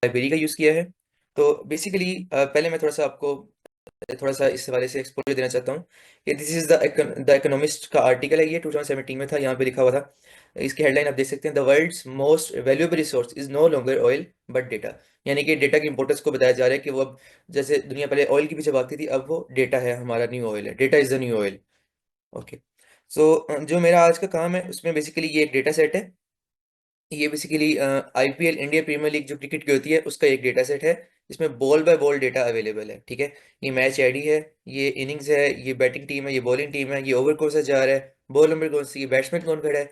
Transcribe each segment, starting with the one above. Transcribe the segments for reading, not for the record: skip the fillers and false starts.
Library का use किया है। तो बेसिकली पहले मैं थोड़ा सा इस हवाले से एक्सपोजर देना चाहता हूँ कि दिस इज द इकोनॉमिस्ट का आर्टिकल है, ये 2017 में था, यहाँ पे लिखा हुआ था। इसकी हेडलाइन आप देख सकते हैं, the world's most valuable resource is no longer oil but data. यानी कि डेटा की इंपॉर्टेंस को बताया जा रहा है कि वो अब, जैसे दुनिया पहले ऑयल के पीछे भागती थी, अब वो डेटा है, हमारा न्यू ऑयल है, data is the new oil. Okay. So जो मेरा आज का काम है उसमें बेसिकली ये एक डेटा सेट है। ये basically IPL, India Premier League जो क्रिकेट की होती है, उसका एक डेटा सेट है जिसमें ball by ball data available है। ठीक है, ये मैच आईडी है, ये इनिंग्स है, ये बैटिंग टीम है, ये बॉलिंग टीम है, ये ओवर कौन सा जा रहा है, बॉल नंबर कौन सी, ये बैट्समैन कौन खड़ा है,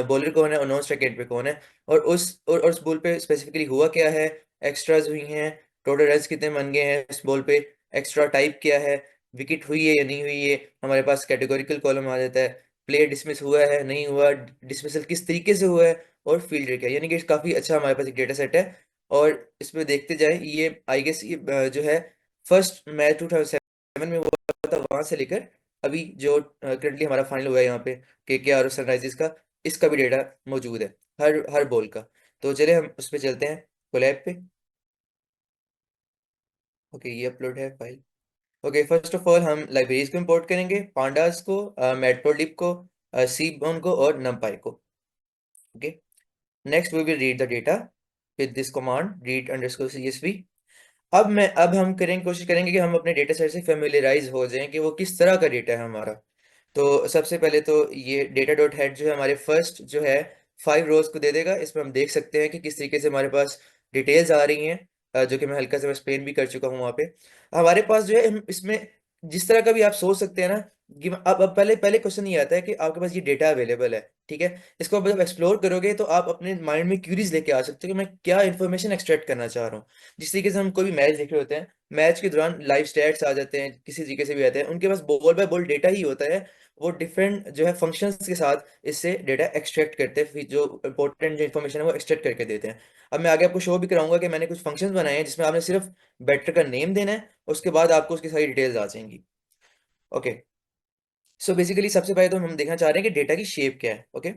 बॉलर कौन है और नॉन स्ट्राइक एंड पे कौन है, और उस बॉल पे स्पेसिफिकली हुआ क्या है, एक्स्ट्राज हुई हैं, टोटल रन्स कितने बन गए हैं इस बॉल पे, एक्स्ट्रा टाइप क्या है, विकेट हुई है या नहीं हुई है, हमारे पास कैटेगोरिकल कॉलम आ जाता है, प्लेयर डिसमिस हुआ है नहीं हुआ, डिसमिसल किस तरीके से हुआ है, और फील्ड का। यानी कि काफ़ी अच्छा हमारे पास एक डेटा सेट है। और इसमें देखते जाए, ये आई गेस ये जो है फर्स्ट मैच 2007 में हुआ था, वहां से लेकर अभी जो करंटली हमारा फाइनल हुआ है यहाँ पे केकेआर और सनराइजर्स का, इसका भी डेटा मौजूद है, हर हर बॉल का। तो चले हम उस पर चलते हैं, कोलैब पे। ओके, ये अपलोड है file. Okay, first of all हम लाइब्रेरीज को इंपोर्ट करेंगे, पांडास को, मैटप्लोलिब को, सीबॉन को और नमपाई को। Okay, next we will read the data with this command read underscore csv। अब हम कोशिश करेंगे कि हम अपने डेटा सेट से फेमिलियराइज हो जाएं कि वो किस तरह का डेटा है हमारा। तो सबसे पहले तो ये डेटा डॉट हेड जो है हमारे फर्स्ट जो है 5 रोज को दे देगा। इसमें हम देख सकते हैं कि किस तरीके से हमारे पास डिटेल्स आ रही हैं, जो कि मैं हल्का से एक्सप्लेन भी कर चुका हूँ वहाँ पे। हमारे पास जो है इसमें जिस तरह का भी आप सोच सकते हैं ना, कि अब पहले पहले क्वेश्चन ये आता है कि आपके पास ये डेटा अवेलेबल है, ठीक है। इसको अब जब एक्सप्लोर करोगे तो आप अपने माइंड में क्यूरीज लेके आ सकते हो कि मैं क्या इन्फॉर्मेशन एक्सट्रैक्ट करना चाह रहा हूँ। जिस तरीके से हम कोई भी मैच देख रहे होते हैं, मैच के दौरान लाइव स्टैट्स आ जाते हैं, किसी तरीके से भी आते हैं, उनके पास बॉल बाय बॉल डेटा ही होता है। वो डिफरेंट जो है फंक्शंस के साथ इससे डेटा एक्सट्रैक्ट करते हैं, फिर जो इंपॉर्टेंट जो इन्फॉर्मेशन है वो एक्सट्रैक्ट करके देते हैं। अब मैं आगे आपको शो भी कराऊंगा कि मैंने कुछ फंक्शंस बनाए हैं जिसमें आपने सिर्फ बैटर का नेम देना है, उसके बाद आपको उसकी सारी डिटेल्स आ जाएंगी। ओके, सो बेसिकली सबसे पहले तो हम देखना चाह रहे हैं कि डेटा की शेप क्या है। ओके,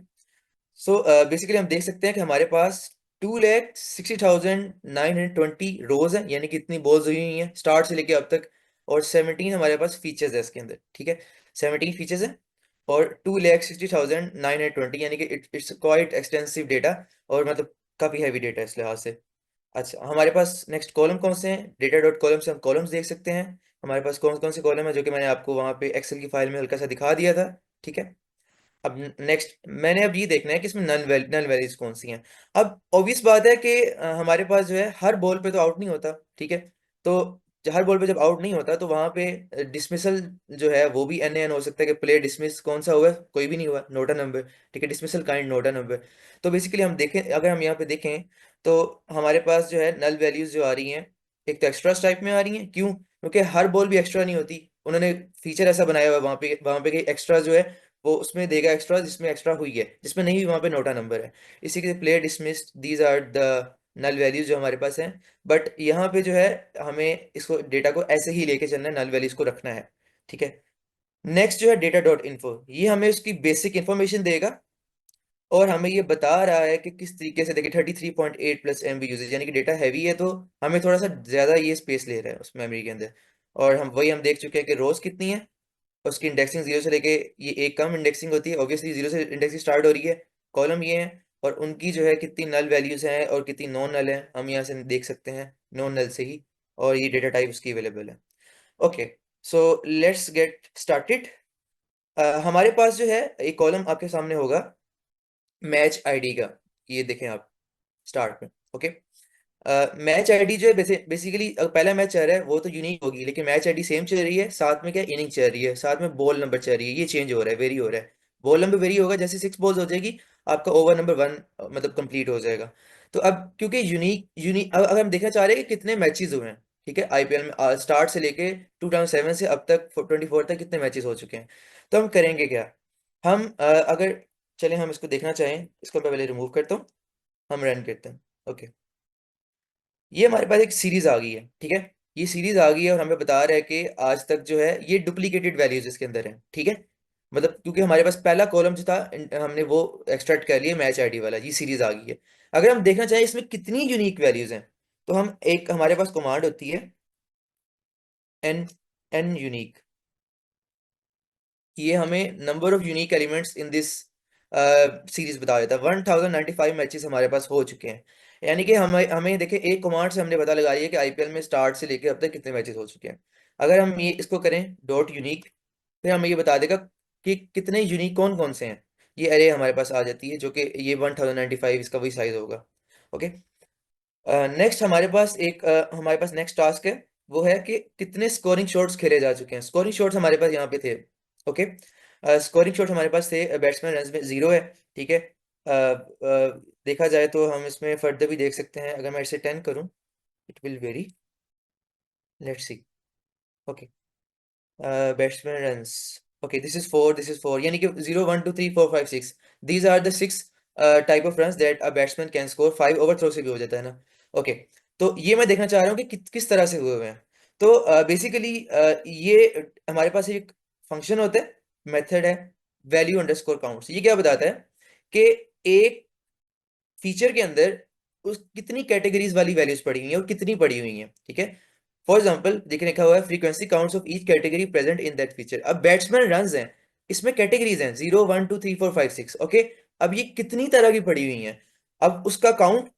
सो बेसिकली हम देख सकते हैं कि हमारे पास 2,60,920 रोज है, यानी कि इतनी बॉल्स हुई हुई हैं स्टार्ट से लेके अब तक। और 17 हमारे पास फीचर्स है इसके अंदर, ठीक है। 17 फीचर्स है और 2,60,920, यानी कि इट्स क्वाइट एक्सटेंसिव डेटा, और मतलब काफ़ी हैवी डेटा है इस लिहाज से। अच्छा, हमारे पास नेक्स्ट कॉलम कौन से हैं, डेटा डॉट कॉलम से हम कॉलम्स देख सकते हैं। हमारे पास कौन कौन से कॉलम है, जो कि मैंने आपको वहाँ पे एक्सेल की फाइल में हल्का सा दिखा दिया था, ठीक है। अब नेक्स्ट मैंने अब ये देखना है कि इसमें नल वैल्यूज कौन सी हैं। अब ऑब्वियस बात है कि हमारे पास जो है हर बॉल पे तो आउट नहीं होता, ठीक है। तो हर बॉल पे जब आउट नहीं होता तो वहां पे डिसमिसल जो है वो भी एन हो सकता है कि प्लेयर डिसमिस कौन सा हुआ है, कोई भी नहीं हुआ, नोट अ नंबर, ठीक है, dismissal kind note a number. तो बेसिकली हम देखें, अगर हम यहाँ पे देखें तो हमारे पास जो है नल वैल्यूज जो आ रही हैं, एक तो एक्स्ट्रा टाइप में आ रही हैं, क्यों, क्योंकि हर बॉल भी एक्स्ट्रा नहीं होती। उन्होंने फीचर ऐसा बनाया हुआ है वहाँ पे कि एक्स्ट्रा जो है वो उसमें देगा एक्स्ट्रा, जिसमें एक्स्ट्रा हुई है, जिसमें नहीं हुई वहाँ पे नोटा नंबर है। इसी के player dismissed, these are the null values जो हमारे पास हैं। बट यहाँ पे जो है हमें इसको डेटा को ऐसे ही लेके चलना है, नल वैल्यूज को रखना है, ठीक है। नेक्स्ट जो है डेटा डॉट इन्फो, ये हमें उसकी बेसिक इंफॉर्मेशन देगा और हमें ये बता रहा है कि किस तरीके से, देखिए 33.8 प्लस MB यूजेज, यानी कि डेटा हैवी है, तो हमें थोड़ा सा ज़्यादा ये स्पेस ले रहा है उस मेमोरी के अंदर। और हम देख चुके हैं कि रोज कितनी है, उसकी इंडेक्सिंग जीरो से लेके, ये एक कम इंडेक्सिंग होती है, ऑब्वियसली जीरो से इंडेक्सिंग स्टार्ट हो रही है। कॉलम ये है, और उनकी जो है कितनी नल वैल्यूज हैं और कितनी नॉन नल है, हम यहाँ से देख सकते हैं नॉन नल से ही। और ये डेटा टाइप उसकी अवेलेबल है। Okay, so let's get started. हमारे पास जो है एक कॉलम आपके सामने होगा मैच आईडी का, ये देखें आप स्टार्ट में। ओके, मैच आईडी जो है बेसिकली पहला मैच चल रहा है वो तो यूनिक होगी, लेकिन मैच आईडी सेम चल रही है, साथ में क्या इनिंग चल रही है, साथ में बॉल नंबर चल रही है, ये चेंज हो रहा है, वेरी हो रहा है। बॉल नंबर वेरी होगा, जैसे 6 बॉल्स हो जाएगी आपका ओवर नंबर 1 मतलब कंप्लीट हो जाएगा। तो अब क्योंकि यूनिक यूनिक अगर हम देखना चाह रहे हैं कि कितने मैचेस हुए हैं, ठीक है, आईपीएल में स्टार्ट से लेके 2007 से अब तक 24 तक कितने मैचेस हो चुके हैं। तो हम करेंगे क्या, हम अगर चलें हम इसको देखना चाहें, इसको मैं पहले रिमूव करता हूँ, हम रन करते हैं। ओके, ये हमारे पास एक सीरीज आ गई है, ठीक है। ये सीरीज आ गई है और हमें बता रहा है कि आज तक जो है ये डुप्लीकेटेड वैल्यूज इसके अंदर है, ठीक है। मतलब क्योंकि हमारे पास पहला कॉलम जो था हमने वो एक्सट्रैक्ट कर लिया मैच आईडी वाला, ये सीरीज आ गई है। अगर हम देखना चाहें इसमें कितनी यूनिक वैल्यूज हैं, तो हम एक हमारे पास कमांड होती है एन एन यूनिक। ये हमें number of unique elements in this series बता देता है। 1095 मैचेस हमारे पास हो चुके हैं, यानी कि हमें हमें देखे एक कमांड से हमने पता लगाई है कि आईपीएल में स्टार्ट से लेकर अब तक कितने मैचेस हो चुके हैं। अगर हम ये इसको करें डॉट यूनिक, फिर हमें ये बता देगा कि कितने यूनिक कौन कौन से हैं। ये अरे हमारे पास आ जाती है, जो कि ये 1095 इसका वही साइज होगा। ओके, नेक्स्ट हमारे पास नेक्स्ट टास्क है, वो है कि कितने स्कोरिंग शॉट्स खेले जा चुके हैं। स्कोरिंग शॉट्स हमारे पास यहाँ पे थे। ओके, स्कोरिंग शॉट हमारे पास थे बैट्समैन रन में 0 है। ठीक है, देखा जाए तो हम इसमें फर्दर भी देख सकते हैं। अगर मैं इसे 10 करूँ, it will very, let's see. Okay, batsman runs. Okay, this is 4, यानी कि 0 1 2 3 4 5 6, these are the 6 type of runs that a batsman can score। 5 overthrow से भी हो जाता है ना। ओके, तो ये मैं देखना चाह रहा हूँ कि किस तरह से हुए हुए हैं। तो बेसिकली ये हमारे पास एक फंक्शन होता है, मेथड है वैल्यू अंडरस्कोर काउंट्स। ये क्या बताता है कि एक फीचर के अंदर उस कितनी कैटेगरीज वाली वैल्यूज पड़ी हुई हैं और कितनी पड़ी हुई हैं। ठीक है, फॉर एग्जाम्पल देखिए लिखा हुआ है frequency counts of each category present in that feature. अब बैट्समैन रन्स हैं, इसमें कैटेगरीज हैं 0 1 2 3 4 5 6। ओके, अब ये कितनी तरह की पड़ी हुई हैं, अब उसका काउंट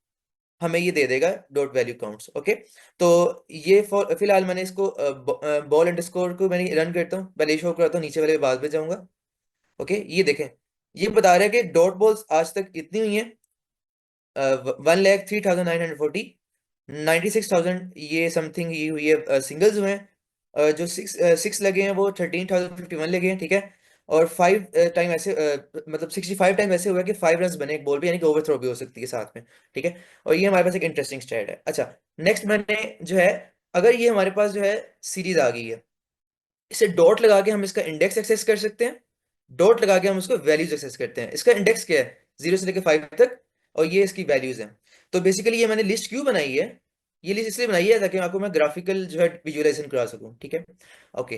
हमें ये दे देगा डॉट वैल्यू काउंट्स। ओके, तो ये फिलहाल मैंने इसको बॉल अंडरस्कोर को मैंने रन करता हूँ, पहले शो करता हूँ, नीचे वाले बाद में जाऊंगा। ओके, ये देखें, ये बता रहा है कि डॉट बॉल्स आज तक इतनी हुई हैं 1,03,940, 96,000 ये समथिंग ये हुई है सिंगल्स हुए हैं। जो सिक्स लगे हैं वो 13,051 लगे हैं। ठीक है, और 5 टाइम ऐसे मतलब 65 टाइम ऐसे हुआ है कि 5 रन बने एक बॉल पे, यानी कि ओवरथ्रो भी हो सकती है साथ में। ठीक है, और ये हमारे पास एक इंटरेस्टिंग स्टैट है। अच्छा, नेक्स्ट मैंने जो है, अगर ये हमारे पास जो है सीरीज आ गई है, इसे डॉट लगा के हम इसका इंडेक्स एक्सेस कर सकते हैं। डॉट लगा के हम उसको वैल्यूज एक्सेस करते हैं। इसका इंडेक्स क्या है, 0 से लेकर 5 तक, और ये इसकी वैल्यूज हैं। तो बेसिकली ये मैंने लिस्ट क्यों बनाई है, ये लिस्ट इसलिए बनाई है ताकि आपको मैं ग्राफिकल जो है विजुअलाइजेशन करा सकूं। ठीक है, ओके,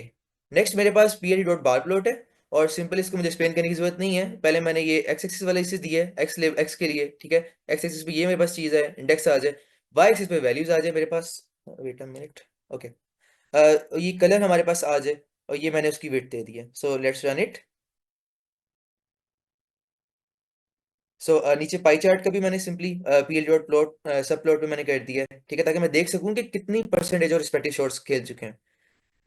नेक्स्ट मेरे पास पीएलडी डॉट बार प्लॉट है, और सिंपल इसको मुझे एक्सप्लेन करने की जरूरत नहीं है। पहले मैंने ये एक्स एक्सिस वाला इसे दिया है, एक्स के लिए। ठीक है, एक्स एक्सिस पे ये मेरे पास चीज है, इंडेक्स आ जाए, वाई एक्सिस पे वैल्यूज आ जाए मेरे पास। Wait a minute. ओके, ये कलर हमारे पास आ जाए, और ये मैंने उसकी विड्थ दे दी है। So let's run it. So नीचे पाई चार्ट का भी मैंने simply PL dot plot subplot पे मैंने कर दिया है। ठीक है, ताकि मैं देख सकूं कि कितनी परसेंटेज और रिस्पेक्टिव शॉट्स खेल चुके हैं।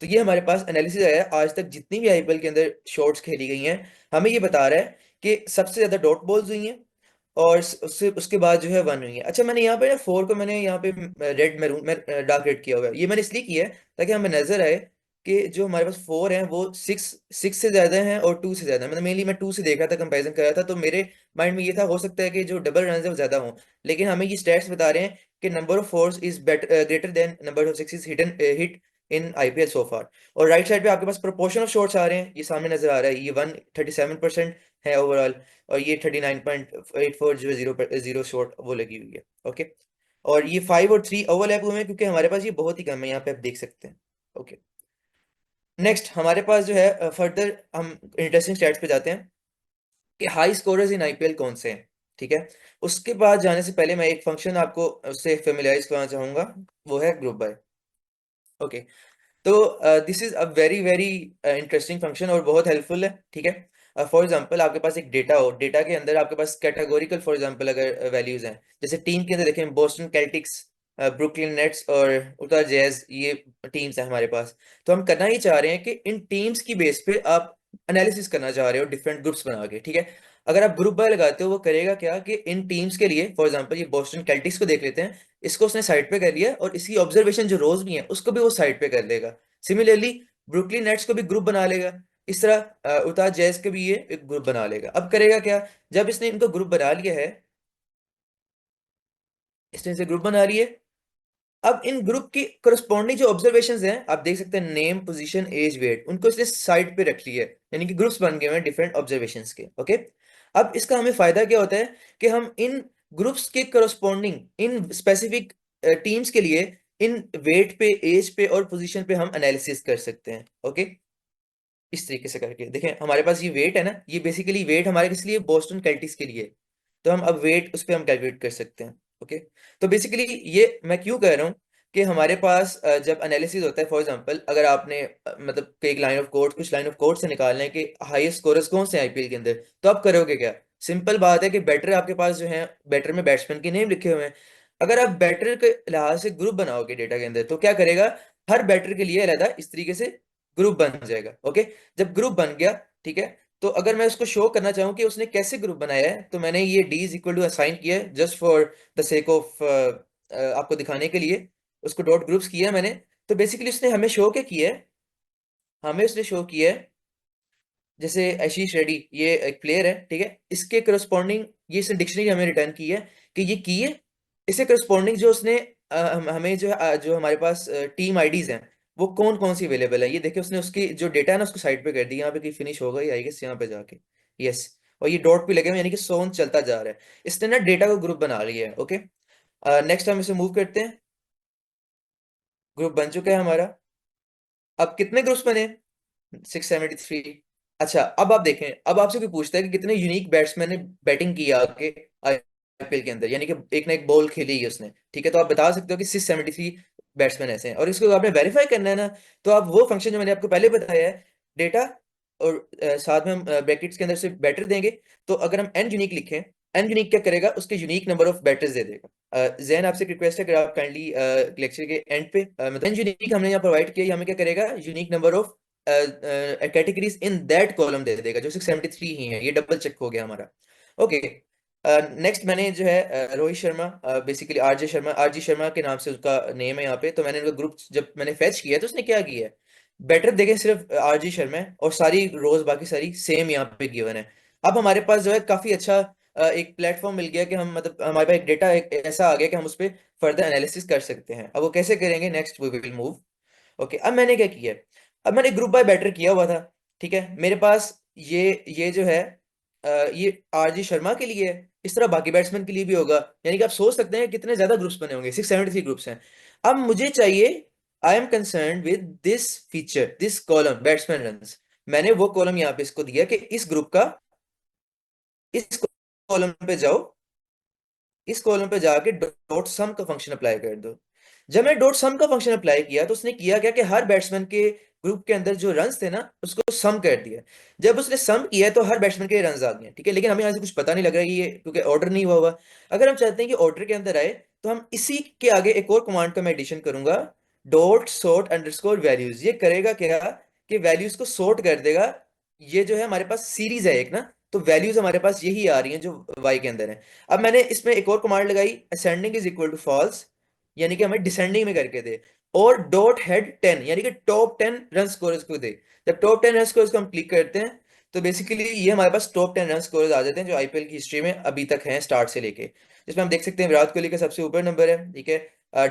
तो ये हमारे पास एनालिसिस आया है, आज तक जितनी भी आईपीएल के अंदर शॉट्स खेली गई हैं, हमें ये बता रहा है कि सबसे ज्यादा डॉट बॉल्स हुई हैं, और उससे उसके बाद जो है 1 हुई है। अच्छा, मैंने यहाँ पे ना 4 को मैंने यहाँ पे रेड मैरून में डार्क रेड किया हुआ है। ये मैंने इसलिए किया है ताकि हमें नजर आए कि जो हमारे पास 4 हैं वो 6 से ज्यादा हैं और 2 से ज्यादा है। मतलब मेनली मैं 2 से देख रहा था, कंपेरिजन कर रहा था, तो मेरे माइंड में ये था हो सकता है कि जो डबल रन है वो ज्यादा हों। लेकिन हमें ये स्टैट्स बता रहे हैं कि number of fours is greater than number of sixes hit in IPL so far. और राइट साइड पे आपके पास प्रोपोर्शन ऑफ शॉट्स आ रहे हैं, ये सामने नजर आ रहा है, ये 137% है ओवरऑल, और ये 39.84 जो जीरो जीरो शॉट वो लगी हुई है। ओके, और ये 5 और 3 ओवरलैप हुए हैं, क्योंकि हमारे पास ये बहुत ही कम है, यहाँ पे आप देख सकते हैं। ओके, नेक्स्ट हमारे पास जो है फर्दर हम इंटरेस्टिंग स्टैट्स पे जाते हैं कि हाई स्कोरर्स इन आईपीएल कौन से हैं। ठीक है, उसके बाद जाने से पहले मैं एक फंक्शन आपको उससे फेमिलाइज कराना चाहूंगा, वो है ग्रुप बाय। ओके, तो this is a very very interesting function और बहुत हेल्पफुल है। ठीक है, फॉर एग्जांपल आपके पास एक डेटा हो, डेटा के अंदर आपके पास कैटेगोरिकल फॉर एग्जांपल अगर वैल्यूज हैं, जैसे टीम के अंदर देखें बोस्टन कैल्टिक्स, ब्रुकलिन नेट्स और उटाह जैज, ये टीम्स हैं हमारे पास। तो हम करना ही चाह रहे हैं कि इन टीम्स की बेस पे आप एनालिसिस करना चाह रहे हो डिफरेंट ग्रुप्स बना के। ठीक है, अगर आप ग्रुप बाय लगाते हो, वो करेगा क्या कि इन टीम्स के लिए, फॉर एग्जांपल ये बोस्टन कैल्टिक्स को देख लेते हैं, इसको उसने साइड पे कर लिया, और इसकी ऑब्जर्वेशन जो रोज भी है उसको भी वो साइड पे कर लेगा। सिमिलरली ब्रुकलिन नेट्स को भी ग्रुप बना लेगा, इस तरह उताह जैज के भी ये एक ग्रुप बना लेगा। अब करेगा क्या, जब इसने इनको ग्रुप बना लिया है, इसने इसे ग्रुप बना लिए, अब इन ग्रुप की करस्पॉन्डिंग जो ऑब्जर्वेशंस हैं आप देख सकते हैं, नेम पोजीशन एज वेट, उनको इसने साइड पे रख लिया है, यानी कि ग्रुप्स बन गए हैं डिफरेंट ऑब्जर्वेशंस के। ओके, अब इसका हमें फायदा क्या होता है कि हम इन ग्रुप्स के करस्पॉन्डिंग इन स्पेसिफिक टीम्स के लिए इन वेट पे, एज पे और पोजीशन पे हम एनालिसिस कर सकते हैं। ओके, इस तरीके से करके देखें, हमारे पास ये वेट है ना, ये बेसिकली वेट हमारे किस लिए, बोस्टन कैल्टिक्स के लिए। तो हम अब वेट उस पर हम कैलकुलेट कर सकते हैं। ओके। तो बेसिकली ये मैं क्यों कह रहा हूँ कि हमारे पास जब एनालिसिस होता है, फॉर एग्जांपल अगर आपने मतलब कि एक लाइन ऑफ कोड, कुछ लाइन ऑफ कोड से निकालना है कि हाईएस्ट स्कोरर्स कौन से आईपीएल के अंदर, तो आप करोगे क्या? सिंपल बात है कि बैटर आपके पास जो है, बैटर में बैट्समैन के नेम लिखे हुए हैं। अगर आप बैटर के लिहाज से ग्रुप बनाओगे डेटा के अंदर, तो क्या करेगा, हर बैटर के लिए अलग इस तरीके से ग्रुप बन जाएगा। ओके। जब ग्रुप बन गया, ठीक है, तो अगर मैं उसको शो करना चाहूँ कि उसने कैसे ग्रुप बनाया है, तो मैंने ये d is equal to assign किया है just for the sake of आपको दिखाने के लिए, उसको डॉट ग्रुप्स किया है मैंने। तो बेसिकली उसने हमें शो क्या किया है, हमें उसने शो किया है जैसे आशीष रेड्डी, ये एक प्लेयर है, ठीक है, इसके करस्पॉन्डिंग ये इसने डिक्शनरी हमें रिटर्न की है कि ये की है। इससे करस्पॉन्डिंग जो उसने हमें जो है जो हमारे पास टीम आईडीज हैं, वो कौन कौन सी अवेलेबल है, ये देखिए उसने उसकी जो डेटा है ना उसको साइड पे कर दी, यहाँ पे कहीं फिनिश होगा ही आई गेस, यहाँ पे जाके यस। और ये डॉट पे लगे हुए यानी कि सोन चलता जा रहा है। इसने ना डेटा को ग्रुप बना लिया है। ओके। नेक्स्ट हम इसे मूव करते हैं। ग्रुप बन चुका है हमारा। अब कितने ग्रुप्स बने? 673। अच्छा, अब आप देखें, अब आपसे कोई पूछता है कि कितने यूनिक बैट्समैन ने बैटिंग की आके आईपीएल के अंदर, यानी कि एक ना एक बॉल खेली है उसने, ठीक है, तो आप बता सकते हो कि 673 बैट्समैन ऐसे हैं। और इसको आपने वेरीफाई करना है ना, तो आप वो फंक्शन जो मैंने आपको पहले बताया है, डेटा और साथ में हम ब्रैकेट्स के अंदर से बैटर देंगे। तो अगर हम एन यूनिक लिखें, एन यूनिक क्या करेगा, उसके यूनिक नंबर ऑफ बैटर्स दे देगा। जैन आपसे रिक्वेस्ट है कि आप काइंडली लेक्चर के एंड पे मतलब एन यूनिक हमने यहाँ प्रोवाइड किया, हमें क्या करेगा, unique number of categories in that column दे देगा, जो 673 ही है, ये डबल चेक हो गया हमारा। ओके। नेक्स्ट मैंने जो है Rohit Sharma, basically RJ Sharma, RG Sharma के नाम से उसका नेम है यहाँ पे, तो मैंने उनका ग्रुप जब मैंने फेच किया तो उसने क्या किया है, बेटर देखें सिर्फ आरजी शर्मा है और सारी रोज बाकी सारी सेम यहाँ पे गिवन है। अब हमारे पास जो है काफी अच्छा एक प्लेटफॉर्म मिल गया कि हम मतलब हमारे पास एक डेटा एक ऐसा आ गया कि हम उस पर फर्दर एनालिसिस कर सकते हैं। अब वो कैसे करेंगे, next we will move. Okay. अब मैंने क्या किया, अब मैंने ग्रुप बाय बैटर किया हुआ था, ठीक है, मेरे पास ये जो है ये आरजी शर्मा के लिए है, इस तरह बाकी बैट्समैन के लिए भी होगा, यानी कि आप सोच सकते हैं कितने ज्यादा ग्रुप्स बने होंगे, 673 ग्रुप्स हैं। अब मुझे चाहिए, I am concern with this feature, this column batsman runs. मैंने वो कॉलम यहाँ पे इसको दिया कि इस ग्रुप का, इस कॉलम पे जाओ, इस कॉलम पे जाके डॉट सम का फंक्शन अप्लाई कर दो। जब मैंने डॉट सम का फंक्शन अप्लाई किया तो उसने किया क्या कि हर बैट्समैन के ग्रुप के अंदर जो रन्स थे ना उसको सम कर दिया। जब उसने सम किया तो हर बैट्समैन के रन्स आ गए, ठीक है, लेकिन हमें यहाँ से कुछ पता नहीं लग रहा है कि ये क्योंकि ऑर्डर नहीं हुआ हुआ। अगर हम चाहते हैं कि ऑर्डर के अंदर आए, तो हम इसी के आगे एक और कमांड का मैं एडिशन करूंगा, डॉट सॉर्ट अंडरस्कोर वैल्यूज। ये करेगा क्या कि वैल्यूज को सॉर्ट कर देगा। ये जो है हमारे पास सीरीज है एक ना, तो वैल्यूज हमारे पास यही आ रही हैं जो वाई के अंदर है। अब मैंने इसमें एक और कमांड लगाई, ascending is equal to false, यानी कि हमें डिसेंडिंग में करके दे, और डॉट हेड 10 यानी कि टॉप 10 रन स्कोरर्स को दे। जब टॉप 10 रन स्कोरर्स को हम क्लिक करते हैं, तो बेसिकली ये हमारे पास टॉप 10 रन स्कोरर्स आ जाते हैं जो आईपीएल की हिस्ट्री में अभी तक हैं स्टार्ट से लेके। जिसमें हम देख सकते हैं विराट कोहली का सबसे ऊपर नंबर है, ठीक है,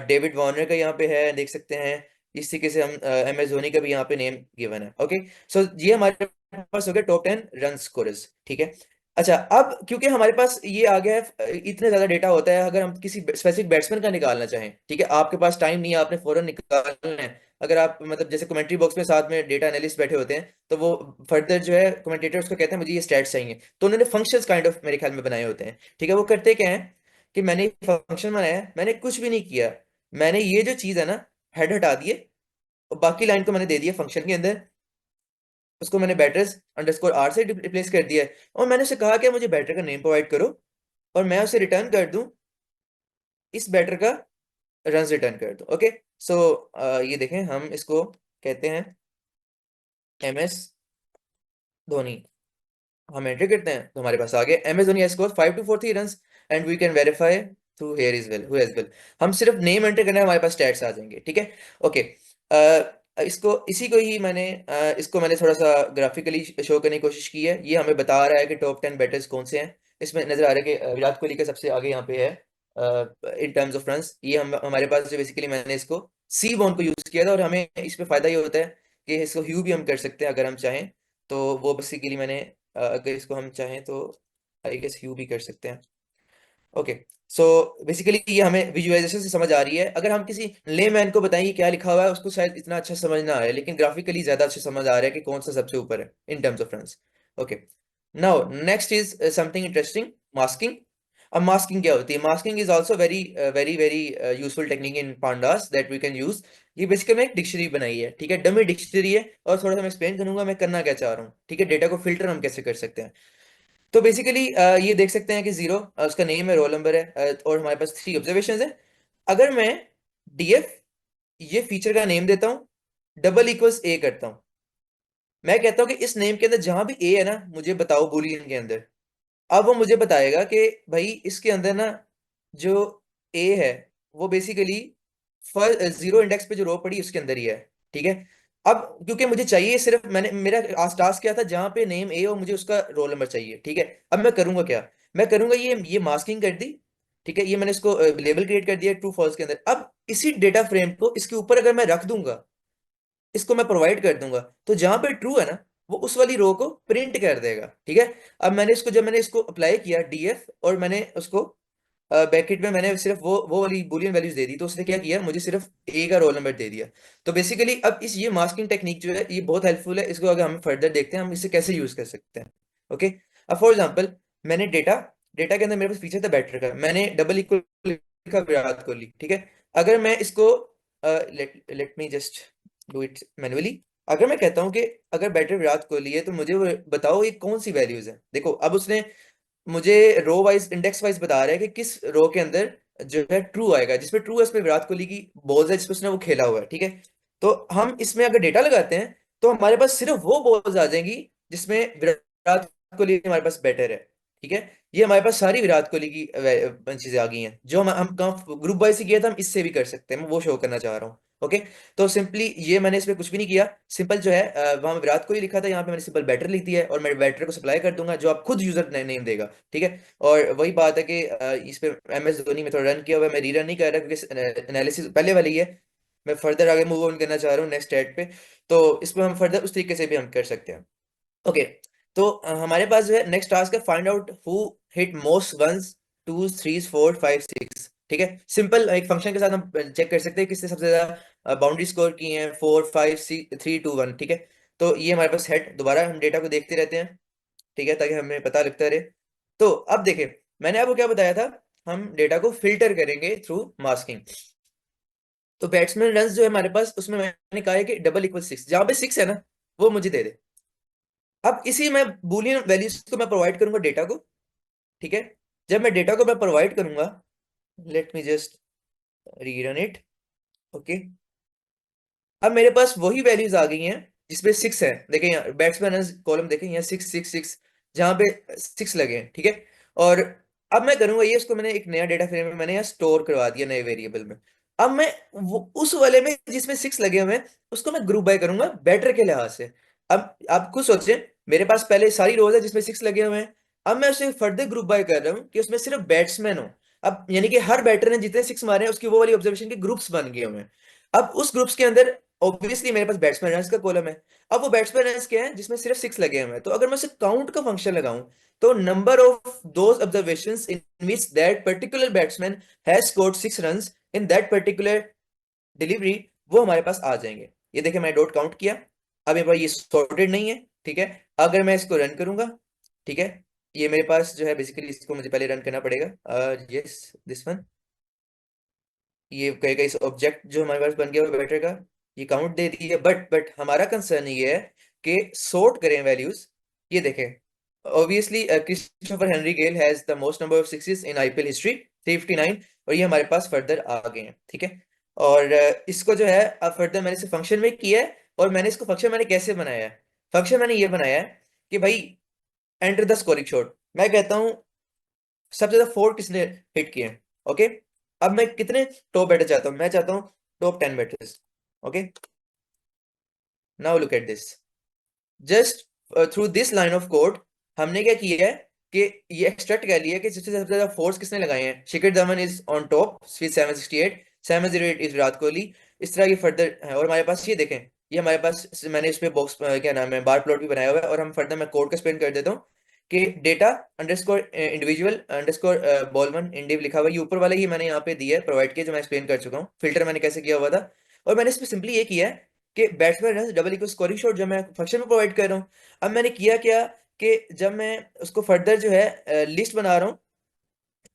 डेविड वार्नर का यहाँ पे है, देख सकते हैं। इस तरीके से हम एम एस धोनी का भी यहाँ पे नेम गिवन है। ओके। सो ये हमारे पास हो गया टॉप 10 रन स्कोरर्स, ठीक है। अच्छा, अब क्योंकि हमारे पास ये आ गया है, इतने ज्यादा डेटा होता है, अगर हम किसी स्पेसिफिक बैट्समैन का निकालना चाहें, ठीक है, आपके पास टाइम नहीं है, आपने फौरन निकालना है। अगर आप मतलब जैसे कमेंट्री बॉक्स में साथ में डेटा एनालिस्ट बैठे होते हैं, तो वो फर्दर जो है कमेंटेटर उसको कहते हैं मुझे ये स्टैट्स चाहिए, तो उन्होंने फंक्शंस काइंड ऑफ मेरे ख्याल में बनाए होते हैं, ठीक है। वो करते क्या है कि मैंने फंक्शन बनाया है, मैंने कुछ भी नहीं किया, मैंने ये जो चीज है ना, हेड हटा दिए, और बाकी लाइन को मैंने दे दिया फंक्शन के अंदर, उसको मैंने बैटर्स अंडरस्कोर आर से रिप्लेस कर दिया है, और मैंने उसे कहा कि मुझे बैटर का नेम प्रोवाइड करो, और मैं उसे रिटर्न कर दूं इस बैटर का रन रिटर्न कर दूं। ओके। सो ये देखें, हम इसको कहते हैं एम एस धोनी, हम एंटर करते हैं तो हमारे पास आ गया M S Dhoni score 5 to 4 run, and we can verify through here is well who as well. हम सिर्फ नेम एंटर करना है, हमारे पास स्टैट्स आ जाएंगे, ठीक है। ओके। इसको इसी को ही मैंने इसको मैंने थोड़ा सा ग्राफिकली शो करने की कोशिश की है। ये हमें बता रहा है कि टॉप 10 बैटर्स कौन से हैं। इसमें नजर आ रहा है कि विराट कोहली का सबसे आगे यहाँ पे है इन टर्म्स ऑफ रन्स। ये हम हमारे पास जो बेसिकली मैंने इसको सी बॉन को यूज किया था, और हमें इस पे फायदा ये होता है कि इसको ह्यू भी हम कर सकते हैं अगर हम चाहें, तो वो बेसिकली मैंने अगर इसको हम चाहें तो आई गेस ह्यू भी कर सकते हैं। ओके। सो बेसिकली ये हमें विजुअलाइजेशन से समझ आ रही है। अगर हम किसी लेमैन को बताएं क्या लिखा हुआ है, उसको शायद इतना अच्छा समझ ना आए, लेकिन ग्राफिकली ज्यादा अच्छा समझ आ रहा है कि कौन सा सबसे ऊपर है in terms of runs. Okay. Now next is something interesting, masking. अब मास्किंग क्या होती है? Masking is also very very very useful technique in pandas that we can use. ये बेसिकली मैंने एक डिक्शनरी बनाई है, ठीक है, डमी डिक्शनरी है, और थोड़ा सा मैं एक्सप्लेन करूंगा मैं करना क्या चाह रहा हूँ, ठीक है। डेटा को फिल्टर हम कैसे कर सकते हैं। तो बेसिकली ये देख सकते हैं कि जीरो उसका नेम है, रोल नंबर है, और हमारे पास थ्री ऑब्जर्वेशन है। अगर मैं डीएफ ये फीचर का नेम देता हूँ, डबल इक्वल्स ए करता हूँ, मैं कहता हूँ कि इस नेम के अंदर जहां भी ए है ना, मुझे बताओ बूलियन के अंदर। अब वो मुझे बताएगा कि भाई इसके अंदर ना जो ए है वो बेसिकली जीरो इंडेक्स पे जो रो पड़ी उसके अंदर ही है, ठीक है। अब क्योंकि मुझे चाहिए सिर्फ, मैंने मेरा आज टास्क क्या था, जहां पे नेम ए और मुझे उसका रोल नंबर चाहिए, ठीक है। अब मैं करूंगा क्या, मैं करूंगा ये मास्किंग कर दी, ठीक है, ये मैंने इसको लेबल क्रिएट कर दिया ट्रू फॉल्स के अंदर। अब इसी डेटा फ्रेम को इसके ऊपर अगर मैं रख दूंगा, इसको मैं प्रोवाइड कर दूंगा, तो जहां पे ट्रू है ना वो उस वाली रो को प्रिंट कर देगा, ठीक है। अब मैंने इसको, जब मैंने इसको अप्लाई किया डीएफ, और मैंने उसको ब्रैकेट में मैंने सिर्फ वो वाली बुलियन वैल्यूज दे दी, तो उसने क्या किया, मुझे सिर्फ ए का रोल नंबर दे दिया। तो बेसिकली अब इस ये मास्किंग टेक्निक जो है ये बहुत हेल्पफुल है, इसको अगर हम फर्दर देखते हैं हम इसे कैसे यूज कर सकते हैं। ओके, अब फॉर एग्जांपल मैंने डेटा डेटा के अंदर मेरे पास फीचर था बैटर का, मैंने डबल इक्वल लिखा विराट कोहली, ठीक है। अगर मैं इसको let let me just do it manually. अगर मैं कहता हूँ कि अगर बैटर विराट कोहली है तो मुझे वो बताओ ये कौन सी वैल्यूज है। देखो अब उसने मुझे रो वाइज इंडेक्स वाइज बता रहा है कि किस रो के अंदर जो है ट्रू आएगा, जिसमें ट्रू है उसमें विराट कोहली की बॉल्स है जिसमें उसने वो खेला हुआ है, ठीक है। तो हम इसमें अगर डेटा लगाते हैं तो हमारे पास सिर्फ वो बॉल्स आ जाएंगी जिसमें विराट कोहली हमारे पास बेटर है, ठीक है। ये हमारे पास सारी विराट कोहली की चीजें आ गई हैं, जो हम ग्रुप वाइज से किया था हम इससे भी कर सकते हैं, मैं वो शो करना चाह रहा हूँ। ओके, तो सिंपली ये मैंने इसमें कुछ भी नहीं किया, सिंपल जो है वहां विराट कोहली लिखा था, यहाँ पे मैंने सिंपल बैटर लिख दिया है, और मैं बैटर को सप्लाई कर दूंगा जो आप खुद यूजर नेम देगा, ठीक है। और वही बात है कि इस पे MS धोनी में थोड़ा रन किया हुआ है, मैं रीरन नहीं कर रहा क्योंकि एनालिसिस पहले वाली है। मैं फर्दर आगे मूव ऑन करना चाह रहा हूँ नेक्स्ट स्टेट पे, तो इसमें हम फर्दर उस तरीके से भी हम कर सकते हैं। ओके, तो हमारे पास जो है नेक्स्ट टास्क है find out who hit most ones twos threes four five six, ठीक है। सिंपल एक फंक्शन के साथ हम चेक कर सकते हैं किसने सबसे ज्यादा बाउंड्री स्कोर की है, 4 5 6 3 2 1, ठीक है। तो ये हमारे पास हेड, दोबारा हम डेटा को देखते रहते हैं, ठीक है, ताकि हमें पता लगता रहे। तो अब देखें, मैंने आपको क्या बताया था, हम डेटा को फिल्टर करेंगे थ्रू मास्किंग। तो बैट्समैन रन जो है हमारे पास, उसमें मैंने कहा है कि डबल इक्वल सिक्स, जहां पे सिक्स है ना वो मुझे दे दे। अब इसी मैं बूलियन वैल्यूज को मैं प्रोवाइड करूंगा डेटा को, ठीक है। जब मैं डेटा को मैं प्रोवाइड करूंगा, late me just rerun it. Okay, अब मेरे पास वही वैल्यूज आ गई हैं जिसपे सिक्स है, देखें यहाँ बैट्समैन रन कॉलम देखें, यहाँ सिक्स सिक्स सिक्स, जहां पे सिक्स लगे हैं, ठीक है। और अब मैं करूंगा ये, इसको मैंने एक नया डेटा फ्रेम में मैंने यहाँ स्टोर करवा दिया नए वेरिएबल में। अब मैं वो उस वाले में जिसमें सिक्स लगे हुए हैं उसको मैं ग्रुप बाय करूंगा बैटर के लिहाज से। अब आप खुद सोचें, मेरे पास पहले सारी रोज है जिसमें सिक्स लगे हुए हैं, अब मैं उसे फर्दर ग्रुप बाय कर रहा हूँ कि उसमें सिर्फ बैट्समैन हो। अब यानी कि हर बैटर ने जितने सिक्स मारे हैं उसकी वो वाली ऑब्जर्वेशन के ग्रुप्स बन गए हुए हैं। अब उस ग्रुप्स के अंदर ऑब्वियसली मेरे पास बैट्समैन रन्स का कॉलम है। अब वो बैट्समैन रन्स क्या है जिसमें सिर्फ सिक्स लगे हुए हैं, तो अगर मैं उसे काउंट का फंक्शन लगाऊं, तो number of those observations in which that particular batsman has scored six runs in that particular delivery, वो हमारे पास आ जाएंगे। ये देखिए मैंने डॉट काउंट किया, अब मेरे पास ये सॉर्टेड नहीं है, ठीक है। अगर मैं इसको रन करूंगा, ठीक है, ये मेरे पास जो है बेसिकली इसको मुझे पहले रन करना पड़ेगा, यस दिस वन। ये कहेगा इस ऑब्जेक्ट जो हमारे पास बन गया वो बैटर का ये काउंट दे दी है, बट हमारा कंसर्न ये है कि सॉर्ट करें वैल्यूज। ये देखें, obviously Christopher Henry Gayle has the most number of sixes in IPL history 359, और ये हमारे पास फर्दर आ गए हैं, ठीक है। और इसको जो है अब फर्दर मैंने इसे फंक्शन में किया है, और मैंने इसको फंक्शन मैंने कैसे बनाया है, फंक्शन मैंने ये बनाया है कि भाई एंटर द स्कोरिंग शॉट, मैं कहता हूँ सबसे ज्यादा फोर किसने हिट किए हैं। ओके, अब मैं कितने टॉप बैटर चाहता हूँ, मैं चाहता हूँ top 10 batters. Okay, now look at this, just through this line of code हमने क्या किया है कि ये एक्सट्रैक्ट कर लिया कि सबसे ज्यादा फोर्स किसने लगाए हैं, Shikhar Dhawan is on top with 768, 708 is Virat Kohli. इस तरह ये फर्दर है, और हमारे पास ये देखें, ये हमारे पास मैंने इस पे बॉक्स क्या नाम है बार प्लॉट भी बनाया हुआ है, और हम फर्दर मैं कोड का एक्सप्लेन कर देता हूँ कि data underscore individual underscore ball one indiv लिखा हुआ है, ये ऊपर वाला ही मैंने यहाँ पे दिया है प्रोवाइड किया, जो मैं एक्सप्लेन कर चुका हूँ, फिल्टर मैंने कैसे किया हुआ था। और मैंने इस पे सिंपली ये किया है कि batsman run double equal scoring shot जो मैं फंक्शन में प्रोवाइड कर रहा हूँ। अब मैंने किया क्या कि जब मैं उसको फर्दर जो है लिस्ट बना रहा हूँ,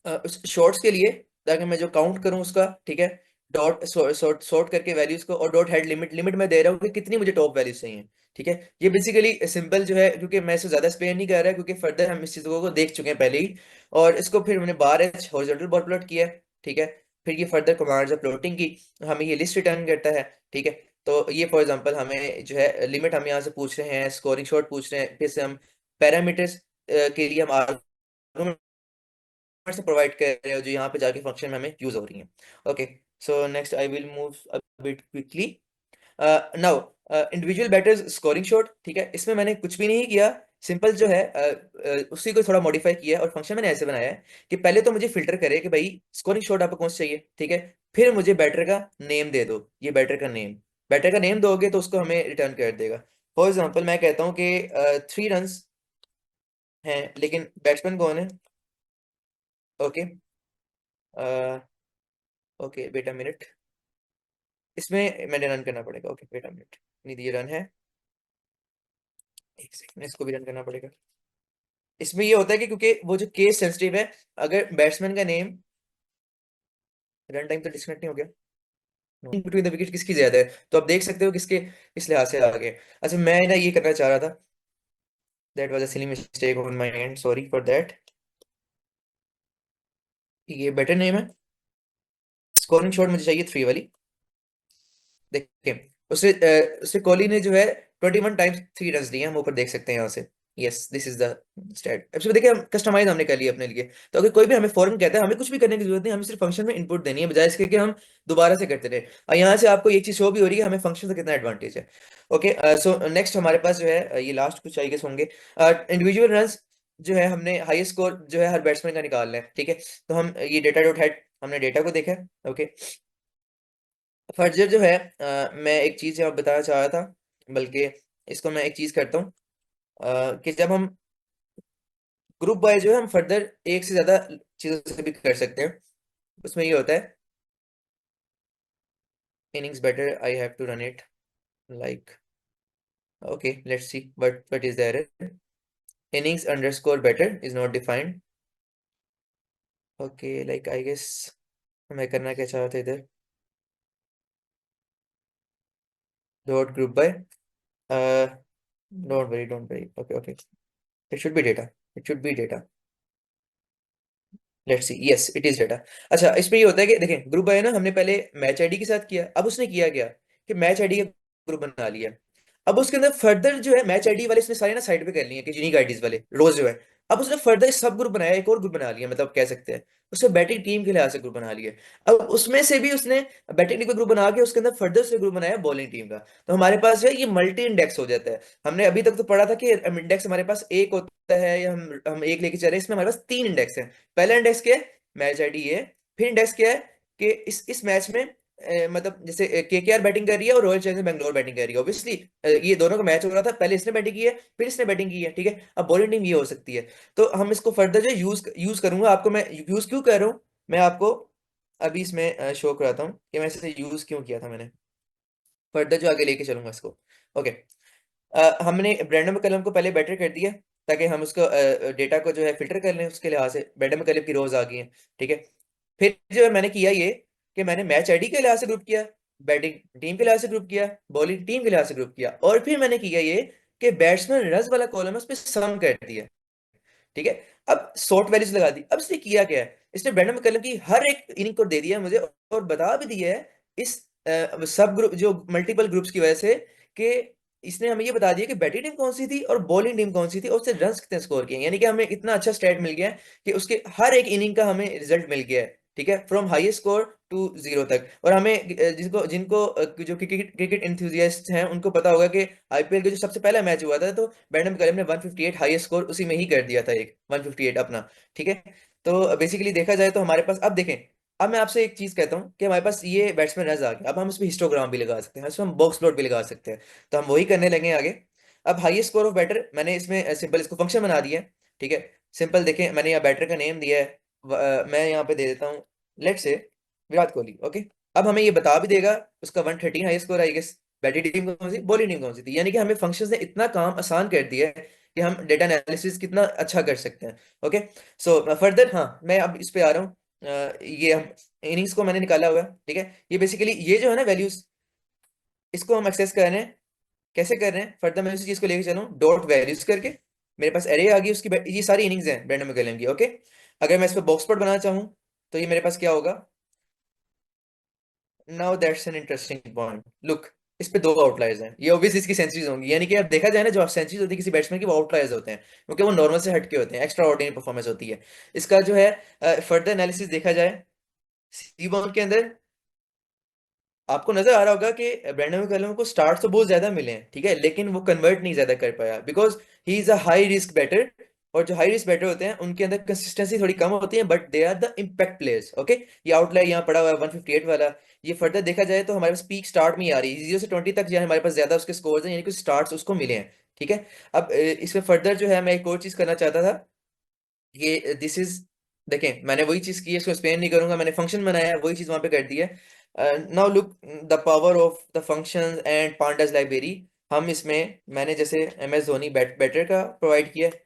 उस शॉर्ट्स के लिए, ताकि मैं जो काउंट करूं उसका, ठीक है, डॉट सॉर्ट सॉर्ट करके वैल्यूज को, और डॉट हेड लिमिट, लिमिट मैं दे रहा हूँ कि कितनी मुझे टॉप वैल्यूज चाहिए, ठीक है। ये बेसिकली सिंपल जो है, क्योंकि मैं इससे ज्यादा एक्सप्लेन नहीं कर रहा, क्योंकि फर्दर हम इस चीज़ों को देख चुके हैं पहले ही। और इसको फिर मैंने बार एच हॉरिजॉन्टल बार प्लॉट किया है, ठीक है। फिर ये फर्दर कमांड्स है प्लॉटिंग की, हमें ये लिस्ट रिटर्न करता है, ठीक है। तो ये फॉर एग्जांपल हमें जो है लिमिट हम यहाँ से पूछ रहे हैं, स्कोरिंग शॉट पूछ रहे हैं, फिर से हम पैरामीटर्स के लिए हम आर्गुमेंट से प्रोवाइड कर रहे हो, जो यहाँ पे जाके फंक्शन में हमें यूज हो रही है। Okay, so next I will move a bit quickly. Now individual batters scoring shot, ठीक है। इसमें मैंने कुछ भी नहीं किया, सिंपल जो है उसी को थोड़ा मॉडिफाई किया है, और फंक्शन मैंने ऐसे बनाया है कि पहले तो मुझे फिल्टर करे कि भाई स्कोरिंग शॉट आपको कौन सा चाहिए, ठीक है। फिर मुझे बैटर का नेम दे दो, ये बैटर का नेम, बैटर का नेम दोगे तो उसको हमें रिटर्न कर देगा। फॉर एग्जाम्पल मैं कहता हूँ कि 3 रन हैं, लेकिन बैट्समैन कौन है। Okay, okay wait a minute, इसमें मैंने रन करना पड़ेगा। ओके वेट अ मिनट, नहीं ये रन है, एक सेकंड, इसको भी रन करना पड़ेगा। इसमें ये होता है कि क्योंकि वो जो केस सेंसिटिव है, अगर बैट्समैन का नेम, रन टाइम तो डिस्कनेक्ट नहीं हो गया, बिटवीन द विकेट किसकी ज्यादा है, तो आप देख सकते हो किसके किस लिहाज से आगे। अच्छा मैं ना ये करना चाह रहा था, that was a silly mistake on my and, sorry for that. ये बेटर नेम है, स्कोरिंग शॉट मुझे चाहिए 3 वाली। देखिए उससे कोहली ने जो है 21 टाइम्स 3 रन दिए, हम ऊपर देख सकते हैं यहाँ से। Yes this is the stat. अब देखिए हम कस्टमाइज हमने कर लिया अपने लिए, तो अगर कोई भी हमें फॉरन कहता है, हमें कुछ भी करने की जरूरत नहीं, हमें सिर्फ फंक्शन में इनपुट देनी है, बजाय इसके कि हम दोबारा से करते रहे। और यहाँ से आपको एक चीज शो भी हो रही है हमें फंक्शन से कितना एडवांटेज है। ओके, सो नेक्स्ट हमारे पास जो है ये लास्ट कुछ आई गेस होंगे इंडिविजुअल रन, जो है हमने हाईएस्ट स्कोर जो है हर बैट्समैन का निकालना है, ठीक है। तो हम ये डेटा डॉट हेड, हमने डेटा को देखा है। ओके, फर्जर जो है मैं एक चीज यहाँ बताना चाह रहा था, बल्कि इसको मैं एक चीज करता हूँ कि जब हम ग्रुप बाय जो है हम फर्दर एक से ज्यादा चीजों से भी कर सकते हैं। उसमें ये होता है innings batter I have to run it like, okay let's see what is the error, innings underscore batter is not defined. Okay like I guess मैं करना क्या चाह रहा था इधर, dot group by, don't worry, okay okay, it should be data, it should be data, let's see, yes it is data. अच्छा इसमें ये होता है कि देखें ग्रुप है ना, हमने पहले मैच आईडी के साथ किया, अब उसने किया क्या कि मैच आईडी का ग्रुप बना लिया। अब उसके अंदर फर्दर जो है मैच आईडी वाले इसने सारे ना साइड पे कर लिए कि यूनिक आईडीज वाले रोज जो है, अब उसने फर्दर सब ग्रुप बनाया, एक और ग्रुप बना लिया, मतलब कह सकते हैं उसने बैटिंग टीम के लिहाज से ग्रुप बना लिया। अब उसमें से भी उसने बैटिंग टीम का ग्रुप बना के उसके अंदर फर्दर से ग्रुप बनाया बॉलिंग टीम का, तो हमारे पास जो है ये मल्टी इंडेक्स हो जाता है। हमने अभी तक तो पढ़ा था कि इंडेक्स हमारे पास एक होता है, या हम एक लेके चल रहे हैं, इसमें हमारे पास 3 इंडेक्स है। पहला इंडेक्स क्या है, मैच आईडी ये। फिर इंडेक्स क्या है कि इस मैच में मतलब जैसे केकेआर बैटिंग कर रही है और रॉयल चैलेंजर्स बैंगलोर बैटिंग कर रही है, ऑब्वियसली ये दोनों का मैच हो रहा था, पहले इसने बैटिंग की है फिर इसने बैटिंग की है, ठीक है। अब बॉलिंग टीम ये हो सकती है, तो हम इसको फर्दर जो यूज यूज करूंगा, आपको मैं यूज क्यों कर रहा हूँ, मैं आपको अभी इसमें शो कराता हूँ कि मैं इसे यूज क्यों किया था मैंने, फर्दर जो आगे लेके चलूंगा इसको। ओके, हमने ब्रैंडम कलम को पहले बेटर कर दिया, ताकि हम उसको डेटा को जो है फिल्टर कर लें, उसके लिहाज से ब्रैंडम कलम की रोज आ गई हैं, ठीक है। फिर जो है मैंने किया ये कि मैंने मैच आईडी के लिहाज से ग्रुप किया, बैटिंग टीम के लिहाज से ग्रुप किया, बॉलिंग टीम के लिहाज से ग्रुप किया, और फिर मैंने किया ये कि बैट्समैन रन्स वाला कॉलम है उस पर सम कर दिया, ठीक है। अब शॉर्ट वैल्यूज लगा दी। अब इसने किया क्या है, इसने ब्रैंडम कलम की हर एक इनिंग को दे दिया मुझे, और बता भी दिया है इस सब ग्रुप जो मल्टीपल ग्रुप्स की वजह से, कि इसने हमें ये बता दिया कि बैटिंग टीम कौन सी थी और बॉलिंग टीम कौन सी थी, और उससे रन कितने स्कोर किए, यानी कि हमें इतना अच्छा स्टैट मिल गया है कि उसके हर एक इनिंग का हमें रिजल्ट मिल गया है, ठीक है, from highest score to zero तक। और हमें जिनको जिनको जो क्रिकेट क्रिकेट एंथुजियास्ट हैं उनको पता होगा कि आईपीएल का जो सबसे पहला मैच हुआ था, तो ब्रैंडन कलम ने 158 हाईएस्ट स्कोर उसी में ही कर दिया था, एक 158 अपना, ठीक है। तो बेसिकली देखा जाए तो हमारे पास, अब देखें, अब मैं आपसे एक चीज कहता हूँ कि हमारे पास ये बैट्समैन रन आ गया, अब हम इसमें हिस्टोग्राम भी लगा सकते हैं, इसमें हम बॉक्स प्लॉट भी लगा सकते हैं, तो हम वही करने लगे आगे। अब हाईएस्ट स्कोर ऑफ बैटर मैंने इसमें सिंपल इसको फंक्शन बना दिया है, ठीक है। सिंपल देखें मैंने यहाँ बैटर का नेम दिया है, मैं यहाँ पे दे देता हूँ लेट से विराट कोहली, ओके। अब हमें ये बता भी देगा उसका 113 high score I guess, batting team कौन सी बॉलिंग टीम कौन सी थी, यानी कि हमें फंक्शंस ने इतना काम आसान कर दिया है कि हम डेटा एनालिसिस कितना अच्छा कर सकते हैं। ओके, सो फर्दर, हाँ मैं अब इस पे आ रहा हूँ। ये हम इनिंग्स को मैंने निकाला हुआ है, ठीक है। ये बेसिकली ये जो है ना वैल्यूज, इसको हम एक्सेस कर रहे हैं। कैसे कर रहे हैं? फर्दर मैं उसी चीज को लेके चलूँ, डॉट वैल्यूज करके मेरे पास एरे आ गई उसकी, ये सारी इनिंग्स हैं ब्रेंडम मैकलम की। ओके, अगर मैं इस पर बॉक्स प्लॉट बनाना चाहूँ तो ये मेरे पास क्या होगा? Now that's an interesting point, look, इस पे दो आउटलायर्स हैं, ये ऑब्वियसली इसकी सेंचुरीज होंगी, यानी कि अब देखा जाए ना, जो सेंचुरीज होती है किसी बैट्समैन की वो आउटलायर्स होते हैं, क्योंकि वो नॉर्मल से हटके होते हैं, एक्स्ट्रा ऑर्डिनरी परफॉर्मेंस होती है। इसका जो है फर्दर एनालिसिस देखा जाए सी बॉल के अंदर, आपको नजर आ रहा होगा कि ब्रेंडन मैकलम को स्टार्ट तो बहुत ज्यादा मिले हैं, ठीक है, लेकिन वो कन्वर्ट नहीं ज्यादा कर पाया, because he is a high risk batter. और जो हाई रिस्क बैटर होते हैं उनके अंदर कंसिस्टेंसी थोड़ी कम होती है, but they are the impact players. Okay, ये आउटलायर यहाँ पड़ा हुआ है 158 वाला। ये फर्दर देखा जाए तो हमारे पास पीक स्टार्ट में ही आ रही है, 0 से 20 तक जो है हमारे पास ज्यादा उसके स्कोर्स हैं, यानी कि स्टार्ट्स उसको मिले हैं, ठीक है। अब इसमें फर्दर जो है मैं एक और चीज करना चाहता था, ये दिस इज, देखें मैंने वही चीज की है, इसको एक्सप्लेन नहीं करूंगा, मैंने फंक्शन बनाया है, वही चीज वहां पे कर दी है। Now look, the power of the functions and pandas library. हम इसमें मैंने जैसे एम एस धोनी बैटर का प्रोवाइड किया है,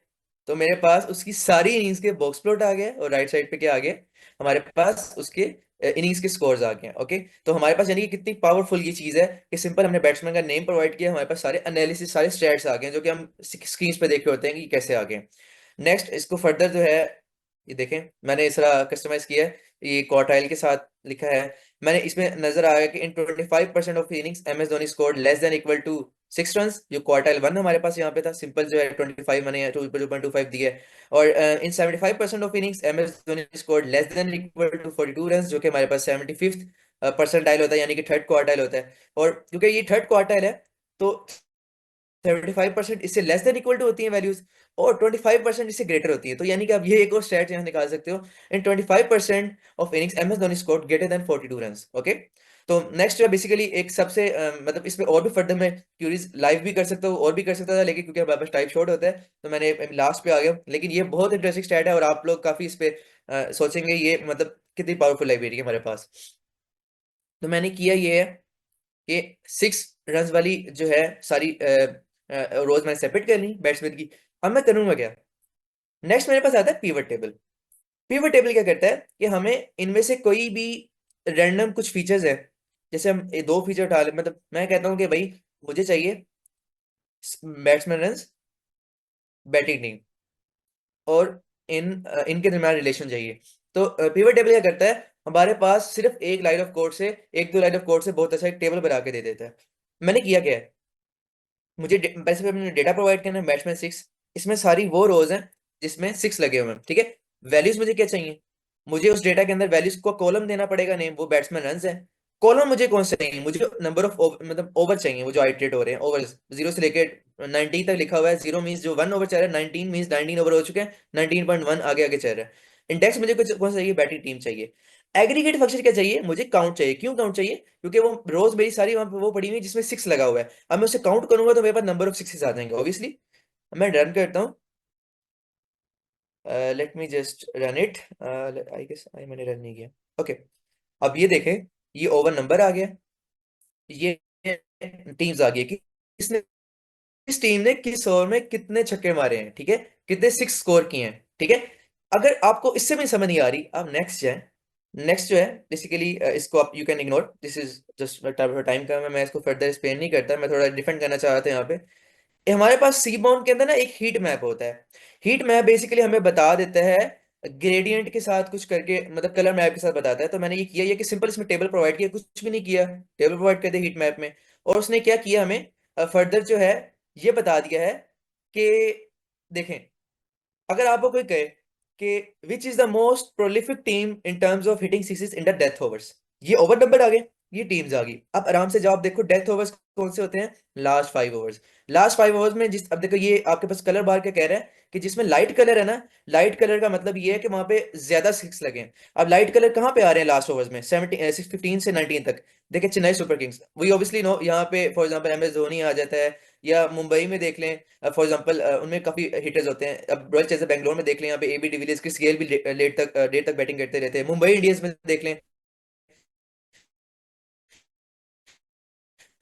तो मेरे पास उसकी सारी इनिंग्स के बॉक्स प्लॉट आ गए, और राइट साइड पे क्या आ गया? हमारे पास उसके इनिंग्स के स्कोर्स आ गए। ओके, तो हमारे पास यानी कि कितनी पावरफुल ये चीज है कि सिंपल हमने बैट्समैन का नेम प्रोवाइड किया, हमारे पास सारे एनालिसिस, सारे स्टैट्स आ गए, जो कि हम स्क्रीन पे देख रहे होते हैं कि कैसे आ गए। नेक्स्ट, इसको फर्दर जो है, ये देखें मैंने इस तरह कस्टमाइज किया है, ये क्वार्टाइल के साथ लिखा है। मैंने इसमें नजर आया कि in 25% of innings M S Dhoni scored less than equal to 6 run, जो क्वार्टाइल वन हमारे पास यहाँ पे था, सिंपल जो है 25 मैंने 2.25 दिया है। और in 75% of innings M S Dhoni scored less than equal to 42 run, जो कि हमारे पास 75th परसेंटाइल होता है, यानी कि थर्ड क्वार्टाइल होता है। और क्योंकि ये थर्ड क्वार्टाइल है, तो 75% इससे लेस देन इक्वल टू होती है वैल्यूज, और 25% इससे ग्रेटर होती है, तो यानी कि आप ये एक और स्टैट यहाँ निकाल सकते हो, in 25% of innings M S Dhoni score greater than 42 run. Okay, तो नेक्स्ट जो है बेसिकली एक सबसे मतलब इसमें और भी फर्दर मैं क्यूरीज लाइव भी कर सकता हूँ, और भी कर सकता था, लेकिन क्योंकि हमारे पास टाइप शॉर्ट होता है तो मैंने लास्ट पे आ गया, लेकिन ये बहुत इंटरेस्टिंग स्टैट है, और आप लोग काफी इस पे सोचेंगे ये मतलब कितनी पावरफुल लाइब्रेरी है हमारे पास। तो मैंने किया ये है कि 6 रन वाली जो है सारी रोज मैंने सेपरेट कर ली बैट्समैन की। अब मैं करूंगा क्या? नेक्स्ट मेरे पास आता है पीवट टेबल। पीवट टेबल क्या करता है कि हमें इनमें से कोई भी रैंडम कुछ फीचर्स है, जैसे हम ये दो फीचर उठा ले, मतलब मैं कहता हूँ कि भाई मुझे चाहिए बैट्समैन रन, बैटिंग टीम, और इनके दरमियान रिलेशन चाहिए। तो पीवट टेबल क्या करता है, हमारे पास सिर्फ एक लाइन ऑफ कोड से, एक दो लाइन ऑफ कोड से बहुत अच्छा एक टेबल बना के दे देता है। मैंने किया क्या है, मुझे पैसे पे अपने डेटा प्रोवाइड करना है बैट्समैन 6, इसमें सारी वो रोज हैं जिसमें 6 लगे हुए हैं, ठीक है। वैल्यूज मुझे क्या चाहिए? मुझे उस डेटा के अंदर वैल्यूज को कॉलम देना पड़ेगा, नेम वो बैट्समैन रन है। कॉलम मुझे कौन से चाहिए? मुझे नंबर ऑफ मतलब ओवर चाहिए, वो जो आइटरेट हो रहे हैं ओवर, 0 से लेकर 19 तक लिखा हुआ है, 0 मीन्स जो 1 ओवर चल रहा है, 19 मीन्स 19 ओवर हो चुके हैं, 19.1 आगे आगे चल रहा है। इंडेक्स मुझे कुछ कौन सा चाहिए? बैटिंग टीम चाहिए। एग्रीगेट फंक्शन क्या चाहिए? मुझे काउंट चाहिए। क्यों काउंट चाहिए? क्योंकि वो रोज मेरी सारी वहां पे वो पड़ी हुई है जिसमें 6 लगा हुआ है, अब मैं उसे काउंट करूंगा तो मेरे पास नंबर ऑफ सिक्सेस आ जाएंगे ऑब्वियसली। मैं रन करता हूँ, let me just run it, I guess I मैंने रन नहीं किया। ओके, अब ये देखें, ये ओवर नंबर आ गया, ये टीम्स आ गई कि किसने, इस टीम ने किस ओवर में कितने छक्के मारे हैं, ठीक है, कितने 6 स्कोर किए हैं, ठीक है। अगर आपको इससे भी समझ नहीं आ रही, आप नेक्स्ट जाए। नेक्स्ट जो है बेसिकली इसको आप you can ignore, this is just time का, मैं इसको फर्दर एक्सप्लेन नहीं करता, मैं थोड़ा डिफेंड करना चाह रहा था यहाँ पे। हमारे पास सी बाउंड के अंदर ना एक हीट मैप होता है। हीट मैप बेसिकली हमें बता देता है ग्रेडियंट के साथ कुछ करके, मतलब कलर मैप के साथ बताता है। तो मैंने ये किया, ये कि सिंपल इसमें टेबल प्रोवाइड किया, कुछ भी नहीं किया, टेबल प्रोवाइड कर दिया हीट मैप में। और उसने क्या किया, हमें फर्दर जो है ये बता दिया है कि देखें, अगर आपको कोई कहे कि which is the most prolific team in terms of hitting sixes in the death overs, ये ओवर नंबर आ गए, ये टीम्स आ गई। अब आराम से जवाब देखो, डेथ ओवर्स कौन से होते हैं? Last 5 overs. लास्ट 5 ओवर्स में जिस, अब देखो ये आपके पास कलर बार क्या कह रहा है कि जिसमें लाइट कलर है ना, लाइट कलर का मतलब ये है कि वहां पे ज्यादा 6 लगे हैं। अब लाइट कलर कहाँ पे आ रहे हैं लास्ट ओवर्स में? 15 से 19 तक। देखिए Chennai super kings, we obviously know, यहाँ पे for example M S Dhoni आ जाता है, या मुंबई में देख लें फॉर एग्जांपल, उनमें काफी हिटर्स होते हैं। अब रॉयल चैलेंजर्स बेंगलोर में देख लें, यहाँ पे एबी डिविलियर्स, क्रिस गेल भी लेट तक देर तक बैटिंग करते रहते हैं। मुंबई इंडियंस में देख लें,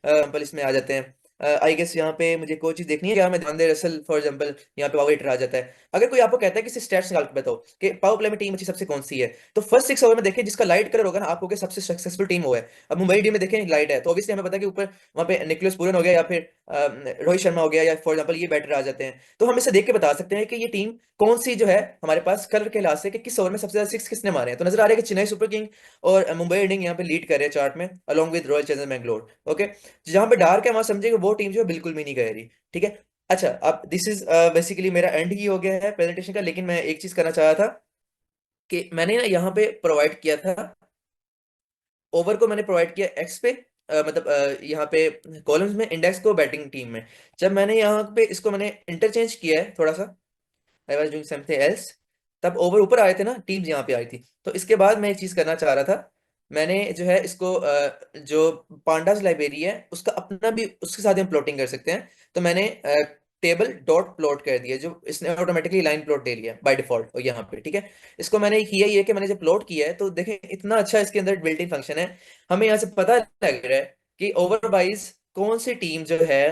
एग्जांपल इसमें आ जाते हैं आई गेस यहाँ पे मुझे कोई चीज देखनी है क्या, मैं ध्यान दे रसल फॉर एग्जांपल यहाँ पे पावर हिटर आ जाता है। अगर कोई आपको कहता है कि स्टैट्स निकाल के बताओ कि पावर प्ले में टीम अच्छी सबसे कौन सी है, तो फर्स्ट 6 ओवर में देखें जिसका लाइट कलर होगा ना आपको, सबसे सक्सेसफुल टीम वो है। अब मुंबई टीम में देखें लाइट है, तो ऑब्वियसली हमें पता है कि ऊपर वहाँ पे निकोलस पूरन हो गया या फिर रोहित शर्मा हो गया, या फॉर एग्जाम्पल ये बैटर आ जाते हैं, तो हम इसे देख के बता सकते हैं कि ये टीम कौन सी जो है हमारे पास कलर के लिहाज से, कि किस ओवर में सबसे ज्यादा सिक्स किसने मारे हैं। तो नजर आ रहा है कि चेन्नई सुपर किंग और मुंबई इंडियंस यहाँ पे लीड कर रहे हैं चार्ट में, along with royal Challengers Bangalore. Okay, जहां पे डार्क है वहां समझे कि वो टीम जो है बिल्कुल भी नहीं कह रही। ठीक है, अच्छा अब दिस इज बेसिकली मेरा एंड ही हो गया है प्रेजेंटेशन का, लेकिन मैं एक चीज करना चाह रहा था कि मैंने ना यहाँ पे प्रोवाइड किया था, ओवर को मैंने प्रोवाइड किया एक्स पे, मतलब यहाँ पे कॉलम्स में, इंडेक्स को बैटिंग टीम में। जब मैंने यहाँ पे इसको मैंने इंटरचेंज किया है थोड़ा सा, I was doing something else, तब ओवर ऊपर आए थे ना, टीम्स यहाँ पे आई थी। तो इसके बाद मैं एक चीज करना चाह रहा था, मैंने जो है इसको जो पांडास लाइब्रेरी है उसका अपना भी उसके साथ हम प्लॉटिंग कर सकते हैं। तो मैंने टेबल डॉट प्लॉट कर दिया, जो इसने ऑटोमेटिकली लाइन प्लॉट ले लिया बाय डिफॉल्ट और यहाँ पे। ठीक है, इसको मैंने किया ये कि मैंने जब प्लॉट किया है तो देखें इतना अच्छा इसके अंदर बिल्ट इन फंक्शन है, हमें यहाँ से पता लग रहा है कि ओवर वाइज कौन सी टीम जो है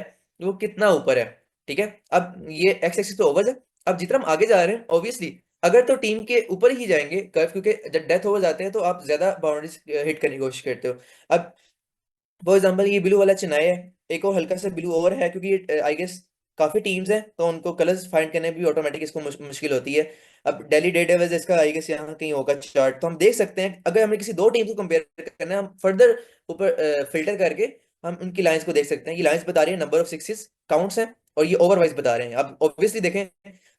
वो कितना ऊपर है। ठीक है, अब ये एक्स एक्सिस पे ओवर है। अब जितना हम आगे जा रहे हैं ऑब्वियसली अगर तो टीम के ऊपर ही जाएंगे कर्व, क्योंकि जब डेथ ओवर जाते हैं तो आप ज्यादा बाउंड्रीज हिट करने की कोशिश करते हो। अब फॉर एग्जाम्पल ये ब्लू वाला चेन्नई है, एक और हल्का सा ब्लू ओवर है, क्योंकि आई गेस काफी टीम्स हैं तो उनको कलर्स फाइंड करने में भी ऑटोमेटिक इसको मुश्किल होती है। अब दिल्ली डेयरडेविल्स इसका आई गेस यहाँ कहीं होगा चार्ट, तो हम देख सकते हैं अगर हमें किसी दो टीम को कंपेयर करना है, हम फर्दर ऊपर फिल्टर करके हम उनकी लाइंस को देख सकते हैं। ये लाइंस बता रही है नंबर ऑफ सिक्सेस काउंट्स हैं, और ये ओवर वाइज बता रहे हैं। अब ऑब्वियसली देखें,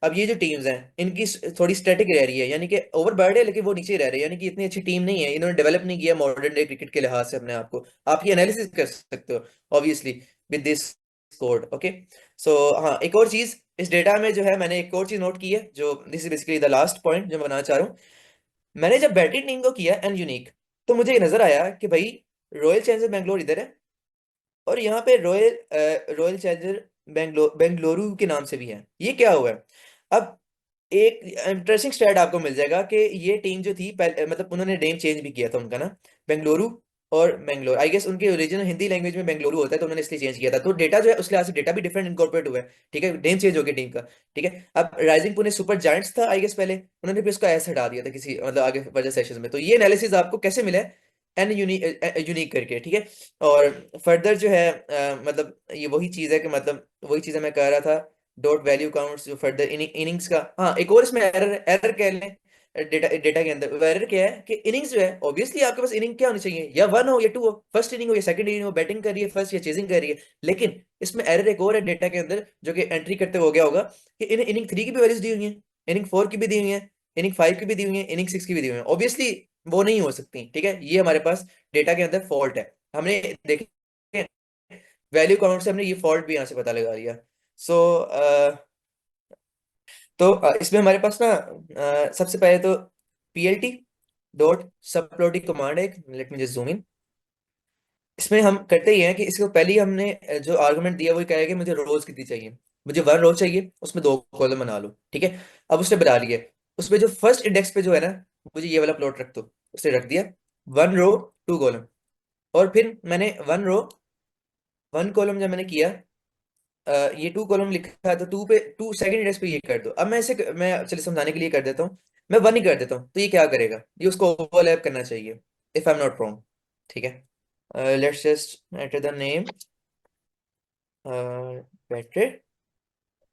अब ये जो टीम्स हैं इनकी थोड़ी स्टैटिक रह रही है, यानी कि ओवर बढ़ है लेकिन वो नीचे रह रहे हैं, यानी कि इतनी अच्छी टीम नहीं है, इन्होंने डेवलप नहीं किया मॉडर्न डे क्रिकेट के लिहाज से अपने आप को। आप ये एनालिसिस कर सकते हो obviously with this code. Okay, so हाँ, एक और चीज इस डेटा में जो है मैंने एक और चीज नोट की है, जो this is basically the last point जो मैं बताना चाह रहा हूँ। मैंने जब बैटिंग टीम को किया एंड यूनिक, तो मुझे ये नजर आया कि भाई रॉयल चैलेंजर्स बैंगलोर इधर है, और यहाँ पे रॉयल चैलेंजर बेंगलुरु के नाम से भी है। ये क्या हुआ है? अब एक इंटरेस्टिंग स्टैट आपको मिल जाएगा कि ये टीम जो थी पहले, मतलब उन्होंने नेम चेंज भी किया था उनका ना, बेंगलुरु और मैंगलोर, आई गेस उनके ओरिजिनल हिंदी लैंग्वेज में बेंगलुरु होता है तो उन्होंने इसलिए चेंज किया था, तो डेटा जो है उस लिहाज से डेटा भी डिफरेंट इनकॉर्पोरेट हुआ है। ठीक है, नेम चेंज हो गया टीम का। ठीक है, अब राइजिंग पुणे सुपर जायंट्स था आई गेस पहले, उन्होंने फिर उसका एस हटा दिया था किसी मतलब आगे वजह सेशन में। तो ये एनालिसिस आपको कैसे मिला है? एन यूनिक करके। ठीक है, और फर्दर जो है मतलब ये वही चीज है कि मतलब वही चीज मैं कह रहा था, डॉट वैल्यू काउंट्स जो फर्दर इनिंग्स का। हाँ, एक और इसमें एरर कह लें डेटा डेटा के अंदर, एरर क्या है कि इनिंग्स जो है ऑब्वियसली आपके पास इनिंग क्या होनी चाहिए, या वन हो या टू हो, फर्स्ट इनिंग हो या सेकंड इनिंग हो, बैटिंग कर रही है फर्स्ट या चेजिंग कर रही है। लेकिन इसमें एरर एक और है डेटा के अंदर जो कि एंट्री करते हो गया होगा, कि इनिंग 3 की भी वैल्यूज दी हुई है, इनिंग 4 की भी दी हुई है, इनिंग 5 की भी दी हुई है, इनिंग 6 की भी दी हुई है। ऑब्वियसली वो नहीं हो सकती। ठीक है, ये हमारे पास डेटा के अंदर फॉल्ट है, हमने देखे वैल्यू काउंट से हमने ये फॉल्ट भी यहाँ से पता लगा लिया। सो तो इसमें हमारे पास ना सबसे पहले तो पीएलटी डॉट सब प्लॉटिंग कमांड है, late me just zoom in. इसमें हम करते ही हैं कि इसको पहले ही हमने जो आर्गुमेंट दिया वो कह है कि मुझे रोज कितनी चाहिए, मुझे 1 रो चाहिए उसमें 2 कॉलम बना लो। ठीक है, अब उसने बना लिया, उसमें जो फर्स्ट इंडेक्स पे जो है ना, मुझे ये वाला प्लॉट रख दो, उसने रख दिया 1 रो 2 कॉलम। और फिर मैंने 1 रो 1 कॉलम जब मैंने किया, ये 2 कॉलम लिखा है तो टू पे टू सेकंड इंडेक्स पे ये कर दो। अब मैं इसे मैं चलिए समझाने के लिए कर देता हूँ, मैं 1 ही कर देता हूँ, तो ये क्या करेगा, ये उसको ओवरलैप करना चाहिए if I am not wrong. ठीक है, let's just enter the name better,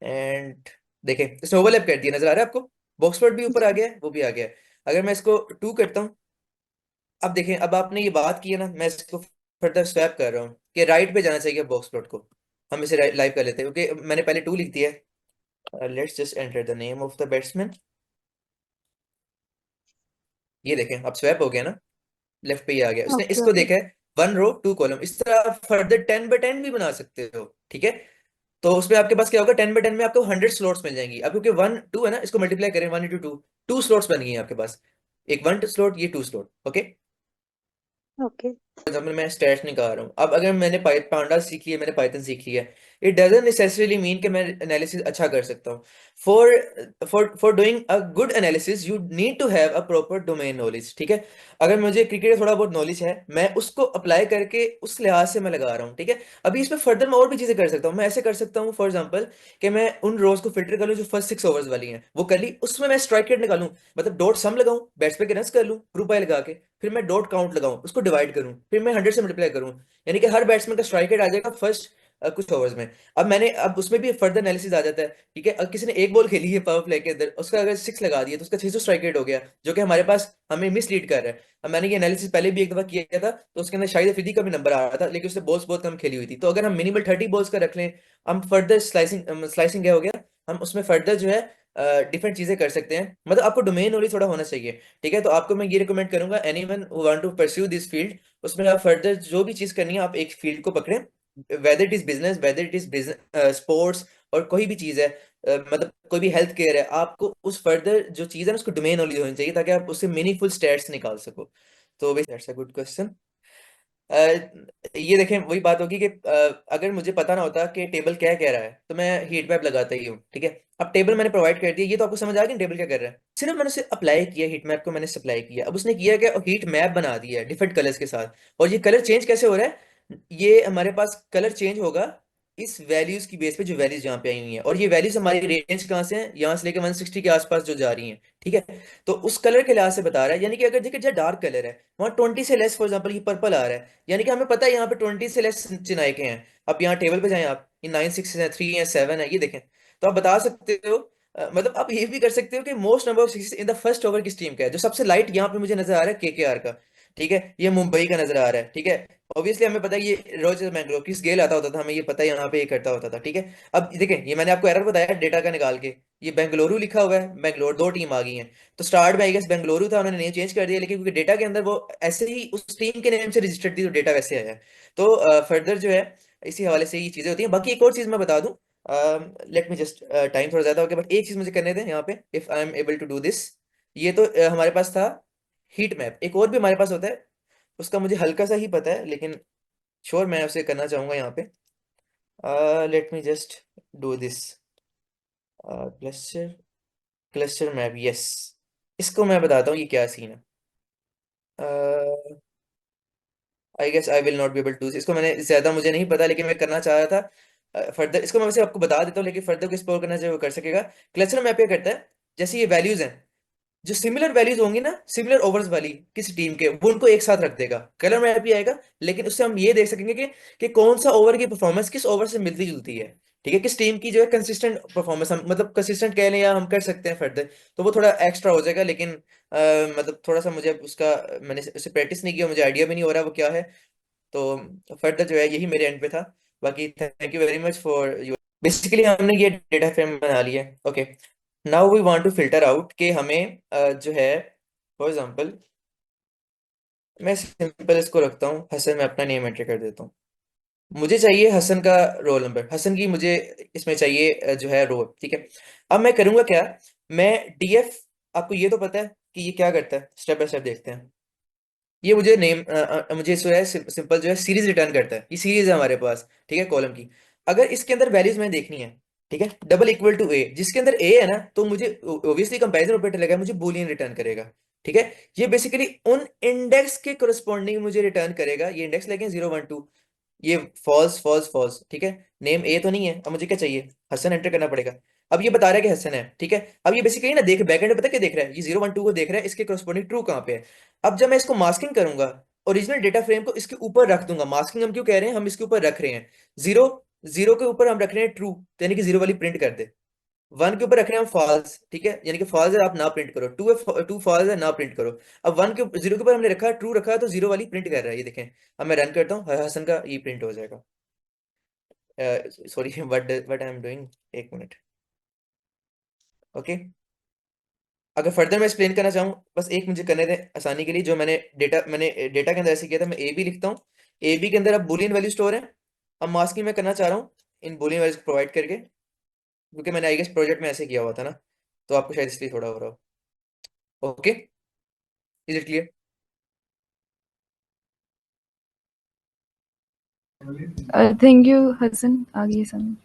and देखें इसने ओवरलैप कर दिया, नजर आ रहा है आपको? बॉक्स प्लॉट भी ऊपर आ गया है, वो भी आ गया है। अगर मैं इसको 2 करता हूँ, अब देखें, अब आपने ये बात की है ना, मैं इसको फर्दर स्वैप कर रहा हूँ कि राइट पे जाना चाहिए बॉक्स प्लॉट को। हम इसे लाइव कर लेते हैं क्योंकि मैंने पहले 2 लिख दिया है। Let's just enter the name of the batsman. ये देखें अब स्वैप हो गया ना, लेफ्ट पे ही आ गया, उसने ओके इसको ओके। देखा है 1 रो 2 कॉलम। इस तरह आप फर्दर 10 बाय 10 भी बना सकते हो। ठीक है, तो उसमें आपके पास क्या होगा, 10 बाय 10 में आपको 100 स्लॉट्स मिल जाएंगी। अब क्योंकि 1 2 है ना, इसको मल्टीप्लाई करें 1 इंटू 2, 2 स्लॉट्स बन गई हैं आपके पास, एक 1 स्लॉट ये 2 स्लॉट। ओके, ओके एग्जाम्पल मैं स्टैट्स निकाल रहा हूँ। अब अगर मैंने पांडा सीख लिया, मैंने पाइथन सीख लिया है, इट डजंट नेसेसरीली मीन कि मैं एनालिसिस अच्छा कर सकता हूँ। For for doing a good analysis you need to have a proper domain knowledge, ठीक है। अगर मुझे क्रिकेट का थोड़ा बहुत नॉलेज है, मैं उसको अप्लाई करके उस लिहाज से मैं लगा रहा हूँ, ठीक है। अभी इसमें फर्दर मैं और भी चीजें कर सकता हूँ। मैं ऐसे कर सकता हूँ फॉर एग्जाम्पल कि मैं उन रोज को फिल्टर कर लूँ जो फर्स्ट 6 ओवर्स वाली हैं, वो कर ली, उसमें मैं स्ट्राइक रेट निकालूं, मतलब डॉट सम लगाऊं, बैट्समैन के रन्स कर लूं ग्रुप बाय लगा के, फिर मैं डॉट काउंट लगाऊं, उसको डिवाइड करूं, फिर मैं 100 से मल्टीप्लाई करूं, यानी कि हर बैट्समैन का स्ट्राइक रेट आ जाएगा फर्स्ट कुछ ओवर्स में। अब उसमें भी फर्दर एनालिसिस आ जाता है, ठीक है। अब किसी ने एक बॉल खेली है पावर प्ले के अंदर, उसका अगर 6 लगा दिया तो उसका 600 स्ट्राइक रेट हो गया, जो कि हमारे पास हमें मिसलीड कर रहा है। अब मैंने ये एनालिसिस पहले भी एक दफा किया था, तो उसके अंदर शाहिद अफरीदी का भी नंबर आ रहा था, लेकिन उससे बॉल्स बहुत कम खेली हुई थी। तो अगर हम मिनिमल 30 बॉल्स का रख लें, हम फर्दर स्लाइसिंग स्लाइसिंग क्या हो गया, हम उसमें फर्दर जो है डिफरेंट चीजें कर सकते हैं। मतलब आपको डोमेन नॉलेज थोड़ा होना चाहिए, ठीक है। तो आपको मैं ये रिकमेंड करूंगा, anyone who want to pursue this field, उसमें आप फर्दर जो भी चीज करनी है आप एक फील्ड को पकड़ें, whether it is business, whether it is business, sports, और कोई भी चीज है, मतलब कोई भी हेल्थ केयर है, आपको उस फर्दर जो चीज है ना उसको डोमेन नॉलेज होनी चाहिए, ताकि आप उससे मीनिंगफुल स्टैट्स निकाल सको। तो दैट्स अ गुड क्वेश्चन। अ, ये देखें, वही बात होगी कि अगर मुझे पता ना होता कि टेबल क्या कह रहा है, तो मैं हीट मैप लगाता ही हूँ, ठीक है। अब टेबल मैंने प्रोवाइड कर दिया, ये तो आपको समझ आ गया टेबल क्या कर रहा है। सिर्फ मैंने उसे अप्लाई किया, हीट मैप को मैंने सप्लाई किया, अब उसने किया क्या, हीट मैप बना दिया है डिफरेंट कलर्स के साथ। और ये कलर चेंज कैसे हो रहा है, ये हमारे पास कलर चेंज होगा इस वैल्यूज की बेस पे, जो वैल्यूज यहाँ पे आई हुई हैं, और ये वैल्यूज हमारी रेंज कहाँ से है, यहाँ से लेकर 160 के आसपास जो जा रही हैं, ठीक है। तो उस कलर के लिहाज से बता रहा है, यानी कि अगर देखिए जो डार्क कलर है वहाँ 20 से लेस, फॉर एग्जांपल ये पर्पल आ रहा है, यानी कि हमें पता है यहाँ पे 20 से लेस चिन्हाई के हैं। अब यहाँ टेबल पे जाएं आप, ये 9 6 है, 3 है, 7 है, ये देखें। तो आप बता सकते हो, मतलब आप ये भी कर सकते हो कि most number of sixes in the first over किस टीम का है। जो सबसे लाइट यहाँ पे मुझे नजर आ रहा है केकेआर का, ठीक है, ये मुंबई का नजर आ रहा है, ठीक है। ऑब्वियसली हमें पता है ये रोजर मैंग्लोर किस गेल आता होता था, हमें ये पता है यहाँ पे ये करता होता था, ठीक है। अब देखें, ये मैंने आपको एरर बताया डेटा का निकाल के, ये बेंगलुरु लिखा हुआ है, बेंगलोर, दो टीम आ गई हैं। तो स्टार्ट में आई गेस बेंगलुरु था, उन्होंने नेम चेंज कर दिया, लेकिन क्योंकि डेटा के अंदर वो ऐसे ही उस टीम के नेम से रजिस्टर्ड थी, तो डेटा वैसे आया है। तो फर्दर जो है इसी हवाले से ये चीजें होती हैं। बाकी एक और चीज मैं बता दूं, लेट मी जस्ट, टाइम थोड़ा ज्यादा हो गया, बट एक चीज मुझे करने दें यहाँ पे, if I am able to do this. ये तो हमारे पास था हीट मैप, एक और भी हमारे पास होता है, उसका मुझे हल्का सा ही पता है, लेकिन श्योर मैं उसे करना चाहूंगा यहाँ पे। Let me just do this, cluster cluster map, yes. इसको मैं बताता हूँ ये क्या सीन है। I guess I will not be able to, इसको मैंने ज्यादा मुझे नहीं पता, लेकिन मैं करना चाह रहा था फर्दर। इसको मैं वैसे आपको बता देता हूँ, लेकिन फर्दर को एक्सप्लोर करना चाहिए वो कर सकेगा। क्लस्टर मैप ये करता है, जैसे ये वैल्यूज हैं, जो सिमिलर वैल्यूज होंगी ना, सिमिलर ओवर्स वाली किसी टीम के, वो उनको एक साथ रख देगा, कलर मैप ही आएगा। लेकिन उससे हम ये देख सकेंगे कि कौन सा ओवर की परफॉर्मेंस किस ओवर से मिलती जुलती है, ठीक है, किस टीम की जो है कंसिस्टेंट परफॉर्मेंस, हम मतलब कंसिस्टेंट कह लें या हम कर सकते हैं फर्दर। तो वो थोड़ा एक्स्ट्रा हो जाएगा, लेकिन मतलब थोड़ा सा मुझे उसका, मैंने उसे प्रैक्टिस नहीं किया, मुझे आइडिया भी नहीं हो रहा वो क्या है। तो फर्दर जो है यही मेरे एंड पे था। बाकी thank you very much for you. Basically हमने ये डेटा फ्रेम बना लिया, okay. Now we want to filter out कि हमें जो है, फॉर एग्जांपल मैं सिंपल इसको रखता हूँ हसन, में अपना नेम एंटर कर देता हूँ। मुझे चाहिए हसन का रोल नंबर, हसन की मुझे इसमें चाहिए जो है रो, ठीक है। अब मैं करूंगा क्या, मैं डीएफ, आपको ये तो पता है कि ये क्या करता है, स्टेप बाय स्टेप देखते हैं। ये मुझे नेम मुझे जो है सिंपल जो है सीरीज रिटर्न करता है, ये सीरीज है हमारे पास, ठीक है, कॉलम की। अगर इसके अंदर वैल्यूज मैंने देखनी है, ठीक है, डबल इक्वल टू ए, जिसके अंदर ए है ना, तो मुझे ऑब्वियसली कंपैरिजन ऑपरेटर लगा, मुझे बूलियन रिटर्न करेगा, ठीक है। ये बेसिकली उन इंडेक्स के करस्पॉन्डिंग मुझे रिटर्न करेगा, ये इंडेक्स लेके 0 1 2, ये फॉल्स फॉल्स फॉल्स, ठीक है। नेम ए तो नहीं है, अब मुझे क्या चाहिए, हसन एंटर करना पड़ेगा। अब ये बता रहा है कि हसन है, ठीक है। अब ये बेसिकली ना देख बैकएंड में पता क्या देख रहा है, ये 0 1 2 को देख रहा है, इसके करस्पॉन्डिंग ट्रू कहाँ पे है। अब जब मैं इसको मास्किंग करूंगा, ओरिजिनल डेटा फ्रेम को इसके ऊपर रख दूंगा, मास्किंग हम क्यों कह रहे हैं, हम इसके ऊपर रख रहे हैं जीरो, जीरो के ऊपर हम रख रहे हैं ट्रू, यानी कि जीरो वाली प्रिंट कर दे। वन के ऊपर रख रहे हैं हम फॉल्स, ठीक है, यानी कि फॉल्स है आप ना प्रिंट करो, टू है, टू फॉल्स है ना प्रिंट करो। अब वन के जीरो के ऊपर हमने रखा ट्रू रखा है, तो जीरो वाली प्रिंट कर रहा है, ये देखें। अब मैं रन करता हूँ, हसन का ये प्रिंट हो जाएगा। Sorry what I am doing, एक मिनट, ओके। अगर फर्दर मैं एक्सप्लेन करना चाहूँ, बस एक मुझे करने दें आसानी के लिए, जो मैंने डेटा के अंदर ऐसे किया था, मैं ए बी लिखता हूँ, ए बी के अंदर अब बुलियन वैल्यू स्टोर है। अब मास्किंग मैं करना चाह रहा हूँ इन बुलियन वैल्यूज को प्रोवाइड करके, क्योंकि मैंने आई गेस प्रोजेक्ट में ऐसे किया हुआ था ना, तो आपको शायद इसलिए थोड़ा हो रहा हो, okay. Is it clear? Thank you Hasan, आगे समझ।